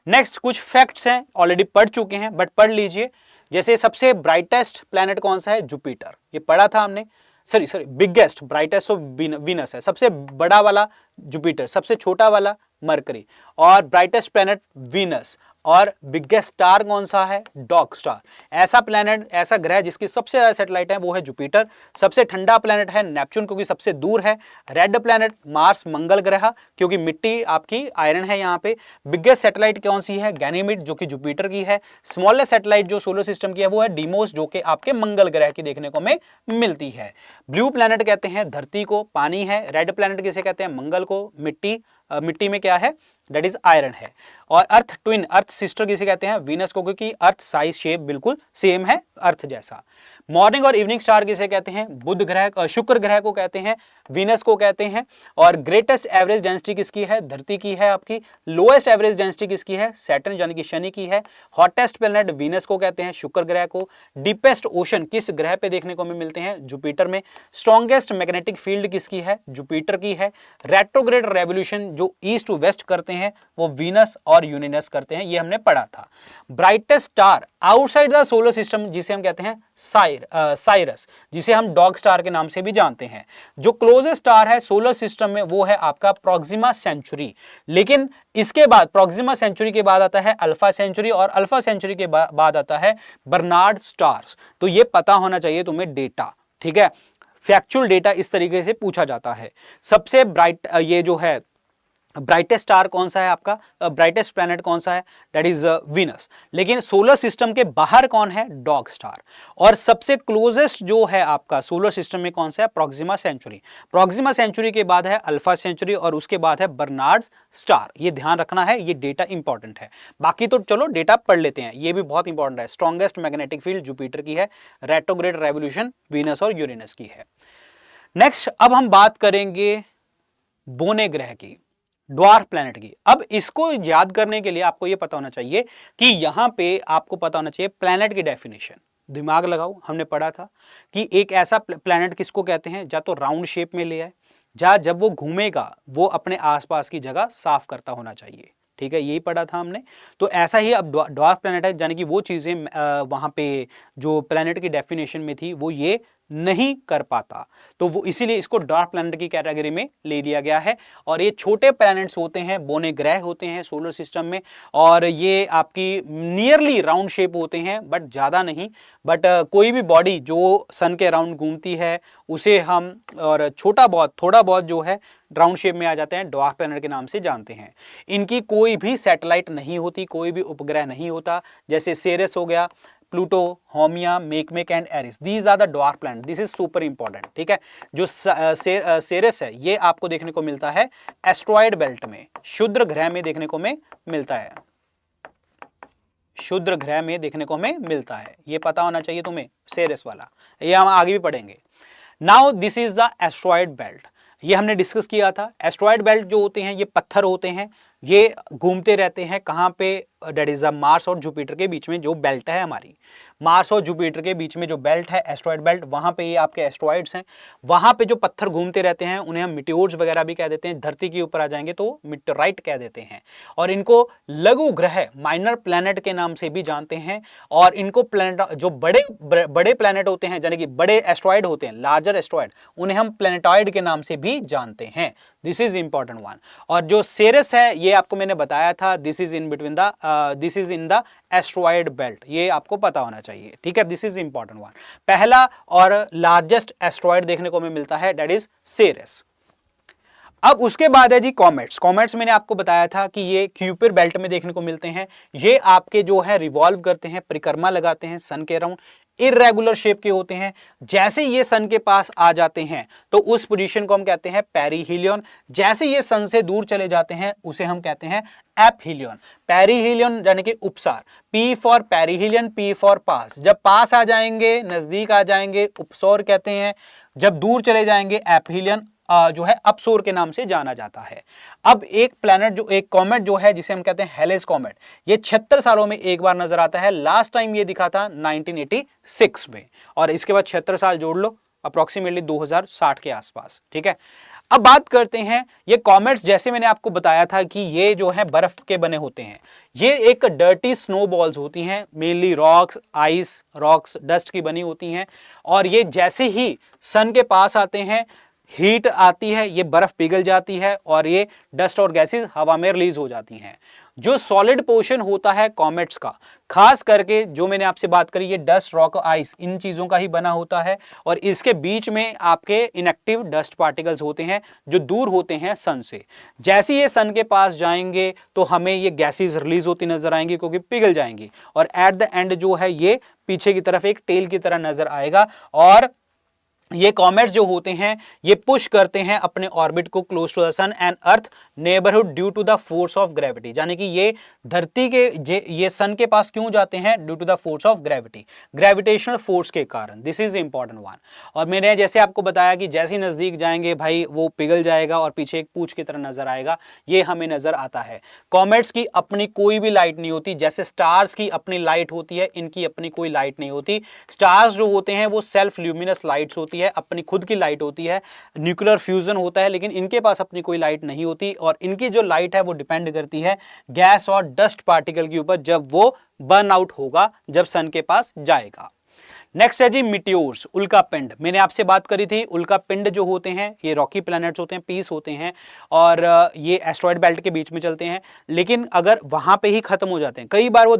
नेक्स्ट कुछ फैक्ट्स हैं, ऑलरेडी पढ़ चुके हैं बट पढ़ लीजिए। जैसे सबसे ब्राइटेस्ट प्लैनेट कौन सा है? जुपिटर, ये पढ़ा था हमने। सॉरी बिगेस्ट, ब्राइटेस्ट तो वीनस है, सबसे बड़ा वाला जुपिटर, सबसे छोटा वाला मरकरी, और ब्राइटेस्ट प्लैनेट वीनस, और बिगेस्ट स्टार कौन सा है? Dog star. ऐसा प्लैनेट, ऐसा ग्रह जिसकी सबसे ज्यादा सैटेलाइट है वो है जुपिटर। सबसे ठंडा प्लैनेट है नेपच्यून क्योंकि सबसे दूर है। रेड प्लैनेट मार्स, मंगल ग्रह, क्योंकि मिट्टी आपकी आयरन है यहाँ पे। बिगेस्ट सैटेलाइट कौन सी है? गैनीमीड, जो कि जुपिटर की है। स्मॉलेस्ट सैटेलाइट जो सोलर सिस्टम की है वो है डीमोस, जो कि आपके मंगल ग्रह की देखने को हमें मिलती है। ब्लू प्लैनेट कहते हैं धरती को, पानी है। रेड प्लैनेट किसे कहते हैं? मंगल को, मिट्टी, मिट्टी में क्या है? दैट इज आयरन है। और अर्थ ट्विन, अर्थ सिस्टर किसे कहते हैं? वीनस को, क्योंकि अर्थ साइज शेप बिल्कुल सेम है अर्थ जैसा। मॉर्निंग और इवनिंग स्टार किसे कहते हैं? बुध ग्रह, शुक्र ग्रह को कहते हैं, वीनस को कहते हैं। और ग्रेटेस्ट एवरेज डेंसिटी किसकी है? धरती की है आपकी। लोएस्ट एवरेज डेंसिटी किसकी है? सैटर्न यानी कि शनि की है। हॉटेस्ट प्लैनेट वीनस को कहते हैं, शुक्र ग्रह को। डीपेस्ट ओशन किस ग्रह पे देखने को हमें मिलते हैं? जुपिटर में। स्ट्रॉन्गेस्ट मैग्नेटिक फील्ड किसकी है? जुपिटर की है। रेट्रोग्रेड रेवोल्यूशन जो ईस्ट टू वेस्ट करते हैं वो वीनस और यूरेनस करते हैं, ये हमने पढ़ा था। Brightest star outside the solar system जिसे हम कहते हैं साइरस, जिसे हम डॉग स्टार के नाम से भी जानते हैं। जो क्लोजेस्ट स्टार है सोलर सिस्टम में वो है आपका प्रोक्सिमा सेंचुरी। लेकिन इसके बाद, प्रोक्सिमा सेंचुरी के बाद आता है अल्फा सेंचुरी, और अल्फा सेंचुरी के बाद आता है बर्नार्ड स्टार्स। तो ये पता होना चाहिए तुम्हें डेटा, ठीक है। फैक्चुअल डेटा इस तरीके से पूछा जाता है। सबसे ब्राइट ये जो है ब्राइटेस्ट स्टार कौन सा है आपका? ब्राइटेस्ट प्लैनेट कौन सा है? That is Venus. लेकिन सोलर सिस्टम के बाहर कौन है? Dog star. और सबसे क्लोजेस्ट जो है आपका सोलर सिस्टम में कौन सा है? Proxima Centauri. प्रोक्सिमा सेंचुरी के बाद है अल्फा सेंचुरी और उसके बाद है बर्नार्ड स्टार। ये ध्यान रखना है, ये डेटा इंपॉर्टेंट है। बाकी तो चलो डेटा पढ़ लेते हैं, ये भी बहुत इंपॉर्टेंट है। स्ट्रॉन्गेस्ट मैग्नेटिक फील्ड जुपिटर की है। रेट्रोग्रेड रेवोल्यूशन वीनस और यूरेनस की है। नेक्स्ट अब हम बात करेंगे बोने ग्रह की, ड्वार्फ प्लैनेट की। अब इसको याद करने के लिए आपको यह पता होना चाहिए कि यहां पे आपको पता होना चाहिए प्लैनेट की डेफिनेशन। दिमाग लगाओ, हमने पढ़ा था कि एक ऐसा प्लैनेट किसको कहते हैं? या तो राउंड शेप में ले आए, या जब वो घूमेगा वो अपने आसपास की जगह साफ करता होना चाहिए, ठीक है, यही पढ़ा था हमने। तो ऐसा ही अब ड्वार्फ प्लैनेट है, यानी कि वो चीजें वहां पे जो प्लैनेट की डेफिनेशन में थी वो ये नहीं कर पाता, तो वो इसीलिए इसको डार्क प्लैनेट की कैटेगरी में ले लिया गया है। और ये छोटे प्लैनेट्स होते हैं, बोने ग्रह होते हैं सोलर सिस्टम में, और ये आपकी नियरली राउंड शेप होते हैं बट ज़्यादा नहीं। बट कोई भी बॉडी जो सन के अराउंड घूमती है उसे हम, और छोटा बहुत, थोड़ा बहुत जो है राउंड शेप में आ जाते हैं, ड्वार्फ प्लैनेट के नाम से जानते हैं। इनकी कोई भी सैटेलाइट नहीं होती, कोई भी उपग्रह नहीं होता। जैसे सेरेस हो गया, Pluto, Haumea, Makemake and Eris, these are the dwarf planet. This is super important, ठीक है। जो सेरेस है ये आपको देखने को मिलता है एस्ट्रॉयड बेल्ट में, क्षुद्र ग्रह में देखने को हमें मिलता है, क्षुद्र ग्रह में देखने को हमें मिलता है। ये पता होना चाहिए तुम्हें, सेरेस वाला, ये हम आगे भी पढ़ेंगे। Now this is the asteroid belt, ये हमने डिस्कस किया था। एस्ट्रॉयड बेल्ट जो होते हैं ये पत्थर होते हैं, ये घूमते रहते हैं कहाँ पे? डेट इज मार्स और जुपिटर के बीच में जो बेल्ट है हमारी, मार्स और जुपिटर के बीच में जो बेल्ट है एस्ट्रॉयड बेल्ट, वहां पे ये आपके एस्ट्रॉयड्स हैं। वहां पे जो पत्थर घूमते रहते हैं उन्हें हम मिटियोर्स वगैरह भी कह देते हैं। धरती के ऊपर आ जाएंगे तो मिटराइट कह देते हैं। और इनको लघु ग्रह, माइनर प्लैनेट के नाम से भी जानते हैं। और इनको प्लैनेट, जो बड़े प्लैनेट होते हैं, यानी कि बड़े एस्ट्रॉयड होते हैं, लार्जर एस्ट्रॉयड, उन्हें हम प्लैनेटॉइड के नाम से भी जानते हैं। This is important one. और जो सेरेस है ये आपको मैंने बताया था, this is in between the this is in the asteroid belt, ये आपको पता होना चाहिए, ठीक है। This is important one. पहला और लार्जेस्ट एस्ट्रॉयड देखने को हमें मिलता है, दैट इज सेरेस। अब उसके बाद है जी कॉमेट्स। कॉमेट्स मैंने आपको बताया था कि ये क्यूपिर बेल्ट में देखने को मिलते हैं। ये आपके जो है रिवॉल्व करते हैं, परिक्रमा लगाते हैं सन के अराउंड। इर्रेगुलर शेप के होते हैं। जैसे ये सन के पास आ जाते हैं तो उस पोजीशन को हम कहते हैं पेरीहीलियन। जैसे ये सन से दूर चले जाते हैं उसे हम कहते हैं एपहीलियन। पेरीहीलियन यानी कि उपसार, P for perihelion, P for पास। जब पास आ जाएंगे, नजदीक आ जाएंगे, उपसौर कहते हैं। जब दूर चले जाएंगे एपहीलियन जो है अपसोर के नाम से जाना जाता है। अब एक कॉमेट जो है जिसे हम कहते हैं हेलेस कॉमेट, ये 76 सालों में एक बार नजर आता है। लास्ट टाइम ये दिखा था 1986 में, और इसके बाद 76 साल जोड़ लो, अप्रोक्सीमेटली 2060 के आसपास। ठीक है, अब बात करते हैं ये कॉमेट्स। जैसे मैंने आपको बताया था कि ये जो है बर्फ के बने होते हैं, ये एक डर्टी स्नो बॉल्स होती हैं, mainly rocks, ice, rocks, dust की बनी होती हैं। और ये जैसे ही सन के पास आते हैं, हीट आती है, ये बर्फ पिघल जाती है और ये डस्ट और गैसेस हवा में रिलीज हो जाती हैं। जो सॉलिड पोर्शन होता है कॉमेट्स का, खास करके जो मैंने आपसे बात करी, ये डस्ट, रॉक, आइस, इन चीजों का ही बना होता है। और इसके बीच में आपके इनएक्टिव डस्ट पार्टिकल्स होते हैं जो दूर होते हैं सन से। जैसे ये सन के पास जाएंगे तो हमें ये गैसेस रिलीज होती नजर आएंगी क्योंकि पिघल जाएंगी, और एट द एंड जो है ये पीछे की तरफ एक टेल की तरह नजर आएगा। और ये कॉमेट्स जो होते हैं ये पुश करते हैं अपने ऑर्बिट को close to the sun and earth neighbourhood due to the force of gravity. यानी कि ये धरती के ये सन के पास क्यों जाते हैं? Due to the force of gravity, gravitational force के कारण। This is important one. और मैंने जैसे आपको बताया कि जैसे नजदीक जाएंगे भाई वो पिघल जाएगा और पीछे एक पूंछ की तरह नजर आएगा, ये हमें नजर आता है। कॉमेट्स की अपनी कोई भी लाइट नहीं होती, जैसे स्टार्स की अपनी लाइट होती है, इनकी अपनी कोई लाइट नहीं होती। स्टार्स जो होते हैं वो सेल्फ ल्यूमिनस लाइट्स होती है, अपनी खुद की लाइट होती है, न्यूक्लियर फ्यूजन होता है, लेकिन इनके पास अपनी कोई लाइट नहीं होती। और इनकी जो लाइट है वो डिपेंड करती है गैस और डस्ट पार्टिकल के ऊपर, जब वो बर्न आउट होगा, जब सन के पास जाएगा। नेक्स्ट है जी मिटियोर्स, उल्का पिंड। मैंने आपसे बात करी थी, उल्का पिंड जो होते हैं ये रॉकी प्लैनेट्स होते हैं, पीस होते हैं, और ये एस्ट्रॉयड बेल्ट के बीच में चलते हैं। लेकिन अगर वहां पे ही खत्म हो जाते हैं, कई बार वो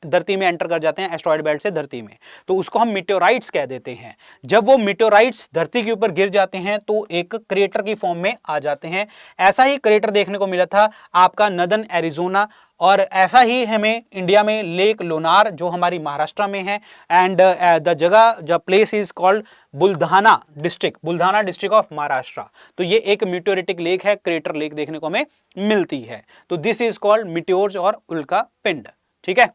धरती में एंटर कर जाते हैं एस्ट्रॉयड बेल्ट से धरती में, तो उसको हम मिटेओराइट्स कह देते हैं। जब वो मिटेओराइट्स धरती के ऊपर गिर जाते हैं तो एक क्रेटर की फॉर्म में आ जाते हैं। ऐसा ही क्रेटर देखने को मिला था आपका नदर्न एरिजोना, और ऐसा ही हमें इंडिया में लेक लोनार जो हमारी महाराष्ट्र में है, एंड द जगह the place is called Buldhana district of Maharashtra. तो ये एक म्यूटेरिटिक लेक है, क्रेटर लेक देखने को हमें मिलती है। तो दिस इज कॉल्ड मिटियोर्स और उल्का पिंड। ठीक है,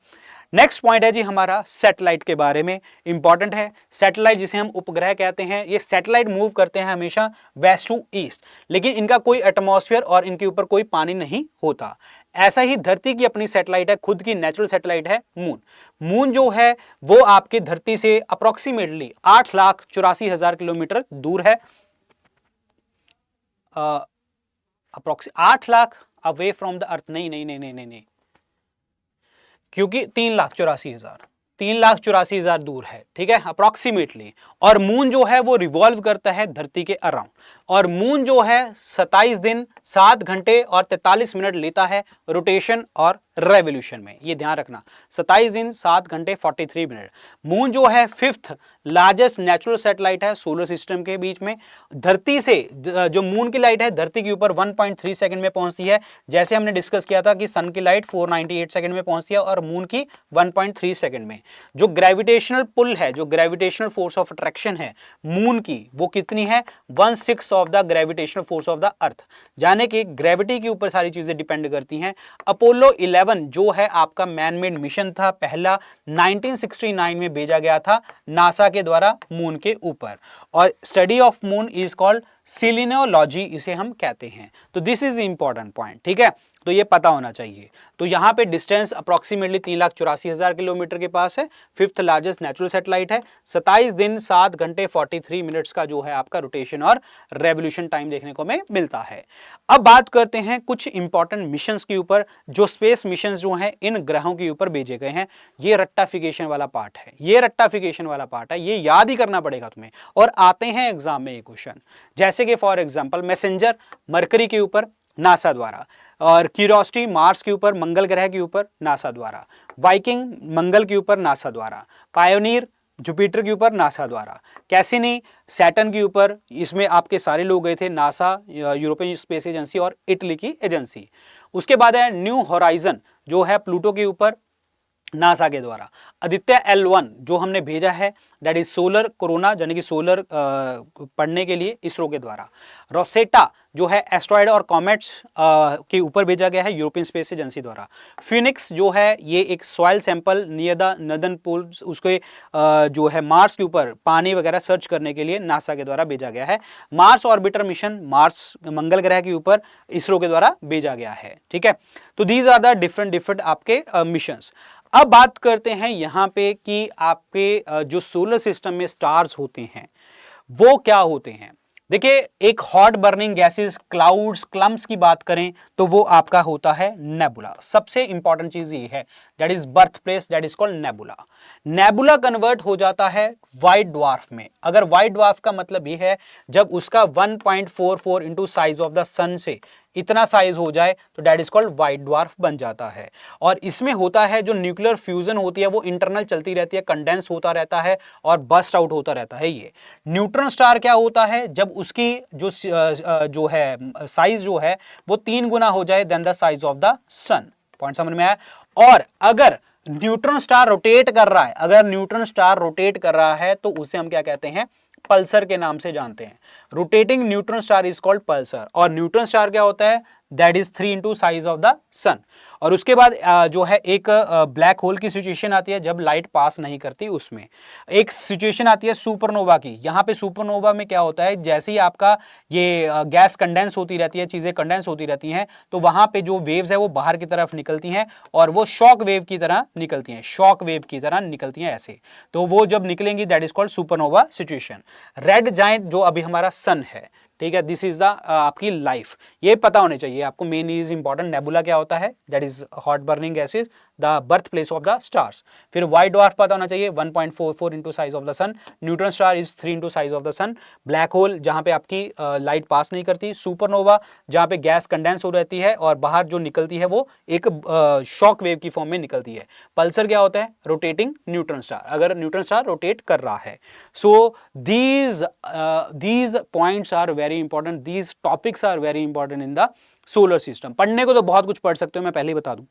नेक्स्ट पॉइंट है जी हमारा सैटेलाइट के बारे में, इंपॉर्टेंट है। सैटेलाइट जिसे हम उपग्रह कहते हैं, ये सैटेलाइट मूव करते हैं हमेशा वेस्ट टू ईस्ट, लेकिन इनका कोई एटमॉस्फेयर और इनके ऊपर कोई पानी नहीं होता। ऐसा ही धरती की अपनी सैटेलाइट है, खुद की नेचुरल सैटेलाइट है मून। मून जो है वो आपके धरती से अप्रोक्सीमेटली 8,84,000 किलोमीटर दूर है। 8 lakh away from the earth, नहीं, क्योंकि 3,84,000 दूर है। ठीक है, अप्रोक्सीमेटली। और मून जो है वो रिवॉल्व करता है धरती के अराउंड, और मून जो है 27 दिन 7 घंटे और 43 मिनट लेता है रोटेशन और रेवोल्यूशन में। ये ध्यान रखना, 27 दिन 7 घंटे 43 मिनट। मून जो है 5th लार्जेस्ट नेचुरल सैटेलाइट है सोलर सिस्टम के बीच में। धरती से जो मून की लाइट है धरती के ऊपर 1.3 सेकंड में पहुंचती है, जैसे हमने डिस्कस किया था कि सन की लाइट 498 सेकंड में पहुंचती है और मून की 1.3 सेकंड में। जो ग्रेविटेशनल पुल है, जो ग्रेविटेशनल फोर्स ऑफ अट्रैक्शन है मून की, वो कितनी है? 1/6 of the gravitational force of the earth. यानी कि ग्रेविटी के ऊपर सारी चीजें डिपेंड करती हैं। अपोलो 11 जो है आपका मैन मेड मिशन था, पहला 1969 में भेजा गया था नासा के द्वारा मून के ऊपर, और study of moon is called selenology, इसे हम कहते हैं। तो दिस इज इंपॉर्टेंट पॉइंट। ठीक है, तो ये पता होना चाहिए। तो यहाँ पे डिस्टेंस अप्रोक्सीमेटली 3,84,000 किलोमीटर के पास है, 5th लार्जेस्ट नेचुरल सैटेलाइट है। 27 दिन 7 घंटे 43 मिनट्स का जो है आपका रोटेशन और रेवोल्यूशन टाइम देखने को हमें मिलता है। अब बात करते हैं कुछ इंपॉर्टेंट मिशंस के ऊपर, जो स्पेस मिशंस जो हैं इन ग्रहों के ऊपर भेजे गए हैं। ये रट्टाफिकेशन वाला पार्ट है, ये याद ही करना पड़ेगा तुम्हें, और आते हैं एग्जाम में ये क्वेश्चन। जैसे कि फॉर एग्जाम्पल मैसेंजर मरकरी के ऊपर नासा द्वारा, और क्यूरियोसिटी मार्स के ऊपर, मंगल ग्रह के ऊपर नासा द्वारा, वाइकिंग मंगल के ऊपर नासा द्वारा, पायोनियर जुपिटर के ऊपर नासा द्वारा, कैसिनी सैटर्न के ऊपर, इसमें आपके सारे लोग गए थे, नासा, यूरोपियन स्पेस एजेंसी और इटली की एजेंसी। उसके बाद है न्यू होराइजन जो है प्लूटो के ऊपर, नासा के द्वारा। आदित्य L1 जो हमने भेजा है दैट इज सोलर कोरोना यानी कि सोलर पढ़ने के लिए इसरो के द्वारा। रोसेटा जो है एस्ट्रॉयड और कॉमेट्स के ऊपर भेजा गया है यूरोपियन स्पेस एजेंसी द्वारा। फिनिक्स जो है ये एक soil sample near the northern pole, उसके जो है मार्स के ऊपर पानी वगैरह सर्च करने के लिए नासा के द्वारा भेजा गया है। मार्स ऑर्बिटर मिशन मार्स मंगल ग्रह के ऊपर इसरो के द्वारा भेजा गया है। ठीक है, तो दीज आर द डिफरेंट आपके मिशंस। अब बात करते हैं यहां पे कि आपके जो सोलर सिस्टम में स्टार्स होते हैं वो क्या होते हैं। देखिए, एक hot burning gases, clouds, clumps की बात करें तो वो आपका होता है नेबुला। सबसे इंपॉर्टेंट चीज ये है that is birth place, that is called nebula. Nebula convert हो जाता है व्हाइट ड्वार्फ में। अगर व्हाइट ड्वार्फ का मतलब ये है जब उसका 1.44 इंटू साइज ऑफ द सन से इतना साइज हो जाए तो that is called white dwarf बन जाता है। और इसमें होता है जो न्यूक्लियर फ्यूजन होती है वो इंटरनल चलती रहती है, कंडेंस होता रहता है और बस्ट आउट होता रहता है। ये न्यूट्रॉन स्टार क्या होता है जब उसकी जो है साइज जो है वो 3 गुना हो जाए then the size of the sun. Point समझ में आया। और अगर न्यूट्रॉन स्टार रोटेट कर रहा है, अगर न्यूट्रॉन स्टार रोटेट कर रहा है तो उसे हम क्या कहते हैं, पल्सर के नाम से जानते हैं। Rotating neutron star is called pulsar. और न्यूट्रॉन स्टार क्या होता है, that is 3 into size of the sun. और उसके बाद जो है एक ब्लैक होल की सिचुएशन आती है जब लाइट पास नहीं करती, उसमें एक सिचुएशन आती है सुपरनोवा की। यहां पे सुपरनोवा में क्या होता है, जैसे ही आपका ये गैस कंडेंस होती रहती है, चीजें कंडेंस होती रहती हैं, तो वहां पे जो वेव्स है वो बाहर की तरफ निकलती हैं और वो शॉक वेव की तरह निकलती हैं, शॉक वेव की तरह निकलती हैं ऐसे। तो वो जब निकलेंगी that is called supernova situation. Red giant जो अभी हमारा सन है, ठीक है, दिस इज द आपकी लाइफ। ये पता होने चाहिए आपको, मेन इज इंपॉर्टेंट। नेबुला क्या होता है, that is hot burning gases, the birth place of the stars. फिर व्हाइट ड्वार्फ पता होना चाहिए, 1.44 into size of the sun. Neutron star is 3 into size of the sun. Black hole जहां पे आपकी लाइट पास नहीं करती। सुपरनोवा जहां पे गैस कंडेंस हो रहती है और बाहर जो निकलती है वो एक शॉक वेव की फॉर्म में निकलती है। पल्सर क्या होता है, रोटेटिंग न्यूट्रॉन स्टार, अगर न्यूट्रॉन स्टार रोटेट कर रहा है। सो these points are very important, these topics are very important in the solar system. पढ़ने को तो बहुत कुछ पढ़ सकते हो, मैं पहले ही बता दूं,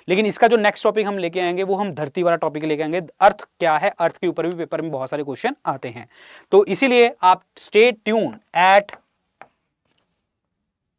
लेकिन इसका जो नेक्स्ट टॉपिक हम लेके आएंगे वो हम धरती वाला टॉपिक लेके आएंगे। अर्थ क्या है, अर्थ के ऊपर भी पेपर में बहुत सारे क्वेश्चन आते हैं। तो इसीलिए आप stay tune at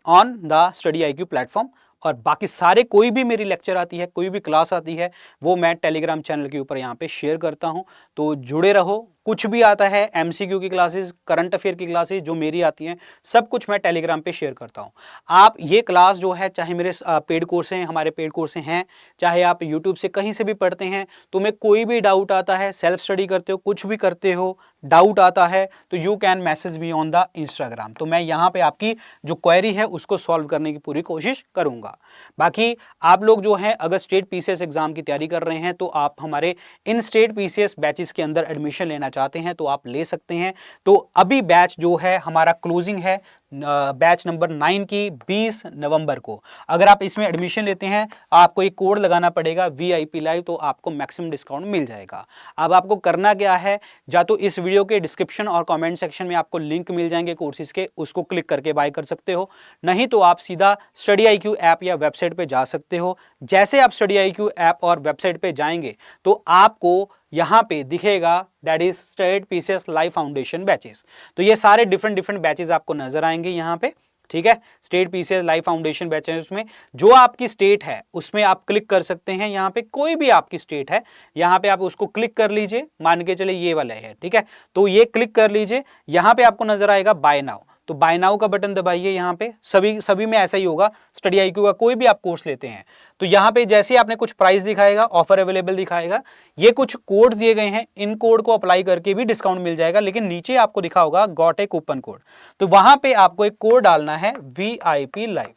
on the Study IQ platform. और बाकी सारे कोई भी मेरी लेक्चर आती है, कोई भी क्लास आती है, वो मैं टेलीग्राम चैनल के ऊपर यहाँ पे शेयर करता हूँ। तो जुड़े रहो। कुछ भी आता है, MCQ की क्लासेस, करंट अफेयर की क्लासेस जो मेरी आती हैं, सब कुछ मैं टेलीग्राम पे शेयर करता हूँ। आप ये क्लास जो है, चाहे मेरे पेड कोर्स हैं, हमारे पेड कोर्स हैं, चाहे आप यूट्यूब से कहीं से भी पढ़ते हैं, तुम्हें कोई भी डाउट आता है, सेल्फ स्टडी करते हो, कुछ भी करते हो, डाउट आता है, तो you can message me on the Instagram. तो मैं यहाँ पे आपकी जो क्वेरी है उसको सॉल्व करने की पूरी कोशिश करूँगा। बाकी आप लोग जो हैं अगर स्टेट PCS एग्जाम की तैयारी कर रहे हैं तो आप हमारे इन स्टेट PCS बैचेस के अंदर एडमिशन लेना चाहते हैं तो आप ले सकते हैं। तो अभी बैच जो है हमारा क्लोजिंग है बैच नंबर 9 की 20 नवंबर को। अगर आप इसमें एडमिशन लेते हैं आपको एक कोड लगाना पड़ेगा VIP लाइव, तो आपको मैक्सिमम डिस्काउंट मिल जाएगा। अब आपको करना क्या है, या तो इस वीडियो के डिस्क्रिप्शन और कमेंट सेक्शन में आपको लिंक मिल जाएंगे कोर्सेज के, उसको क्लिक करके बाय कर सकते हो, नहीं तो आप सीधा स्टडी IQ ऐप या वेबसाइट पे जा सकते हो। जैसे आप स्टडी IQ ऐप और वेबसाइट पे जाएंगे तो आपको यहाँ पे दिखेगा that is state PCS live foundation batches. तो ये सारे डिफरेंट बैचेस आपको नजर आएंगे यहाँ पे, ठीक है। State PCS live foundation batches में जो आपकी स्टेट है उसमें आप क्लिक कर सकते हैं। यहाँ पे कोई भी आपकी स्टेट है, यहाँ पे आप उसको क्लिक कर लीजिए, मान के चले ये वाला है, ठीक है। तो ये क्लिक कर लीजिए, यहाँ पे आपको नजर आएगा बाय नाउ, तो बाय नाउ का बटन दबाइए। यहाँ पे सभी में ऐसा ही होगा। स्टडी IQ का कोई भी आप कोर्स लेते हैं तो यहाँ पे जैसे आपने कुछ प्राइस दिखाएगा, ऑफर अवेलेबल दिखाएगा, ये कुछ कोड्स दिए गए हैं, इन कोड को अप्लाई करके भी डिस्काउंट मिल जाएगा। लेकिन नीचे आपको दिखा होगा गॉट ए कूपन कोड, तो वहां पे आपको एक कोड डालना है VIP लाइव।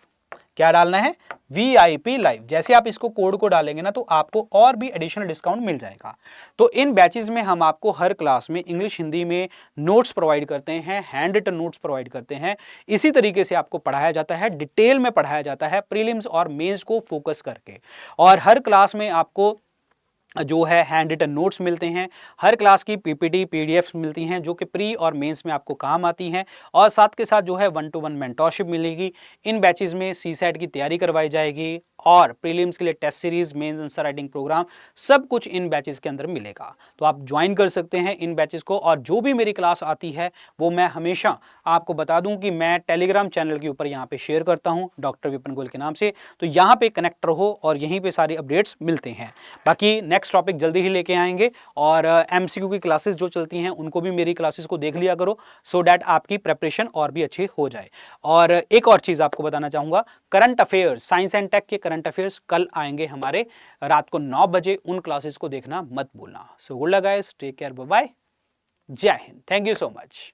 क्या डालना है, VIP लाइव। जैसे आप इसको कोड को डालेंगे ना तो आपको और भी एडिशनल डिस्काउंट मिल जाएगा। तो इन बैचेस में हम आपको हर क्लास में इंग्लिश हिंदी में नोट्स प्रोवाइड करते हैं, हैंड रिटन नोट्स प्रोवाइड करते हैं। इसी तरीके से आपको पढ़ाया जाता है, डिटेल में पढ़ाया जाता है, प्रीलिम्स और मेंस को फोकस करके। और हर क्लास में आपको जो है हैंड रिटन नोट्स मिलते हैं, हर क्लास की पीपीटी पीडीएफ मिलती हैं जो कि प्री और मेंस में आपको काम आती हैं, और साथ के साथ जो है 1-to-1 मेंटोरशिप मिलेगी। इन बैचेस में सीसैट की तैयारी करवाई जाएगी और प्रीलिम्स के लिए test series, mains answer writing programme, सब कुछ इन बैचेस के अंदर मिलेगा। तो आप ज्वाइन कर सकते हैं इन बैचेस को, और जो भी मेरी क्लास आती है वो मैं हमेशा आपको बता दूं कि मैं टेलीग्राम चैनल के ऊपर यहाँ पे शेयर करता हूँ डॉक्टर विपिन गोयल के नाम से, तो यहाँ पे कनेक्ट रहो और यहीं पे सारी अपडेट्स मिलते हैं। बाकी नेक्स्ट टॉपिक जल्दी ही लेके आएंगे, और एमसीक्यू की क्लासेस जो चलती हैं उनको भी मेरी क्लासेस को देख लिया करो, सो डैट आपकी प्रेपरेशन और भी अच्छी हो जाए। और एक और चीज आपको बताना चाहूंगा, current affairs, science and tech के करंट अफेयर्स कल आएंगे हमारे रात को 9 बजे, उन क्लासेस को देखना मत भूलना। So good luck guys, take care, bye bye, जय हिंद, थैंक यू सो मच।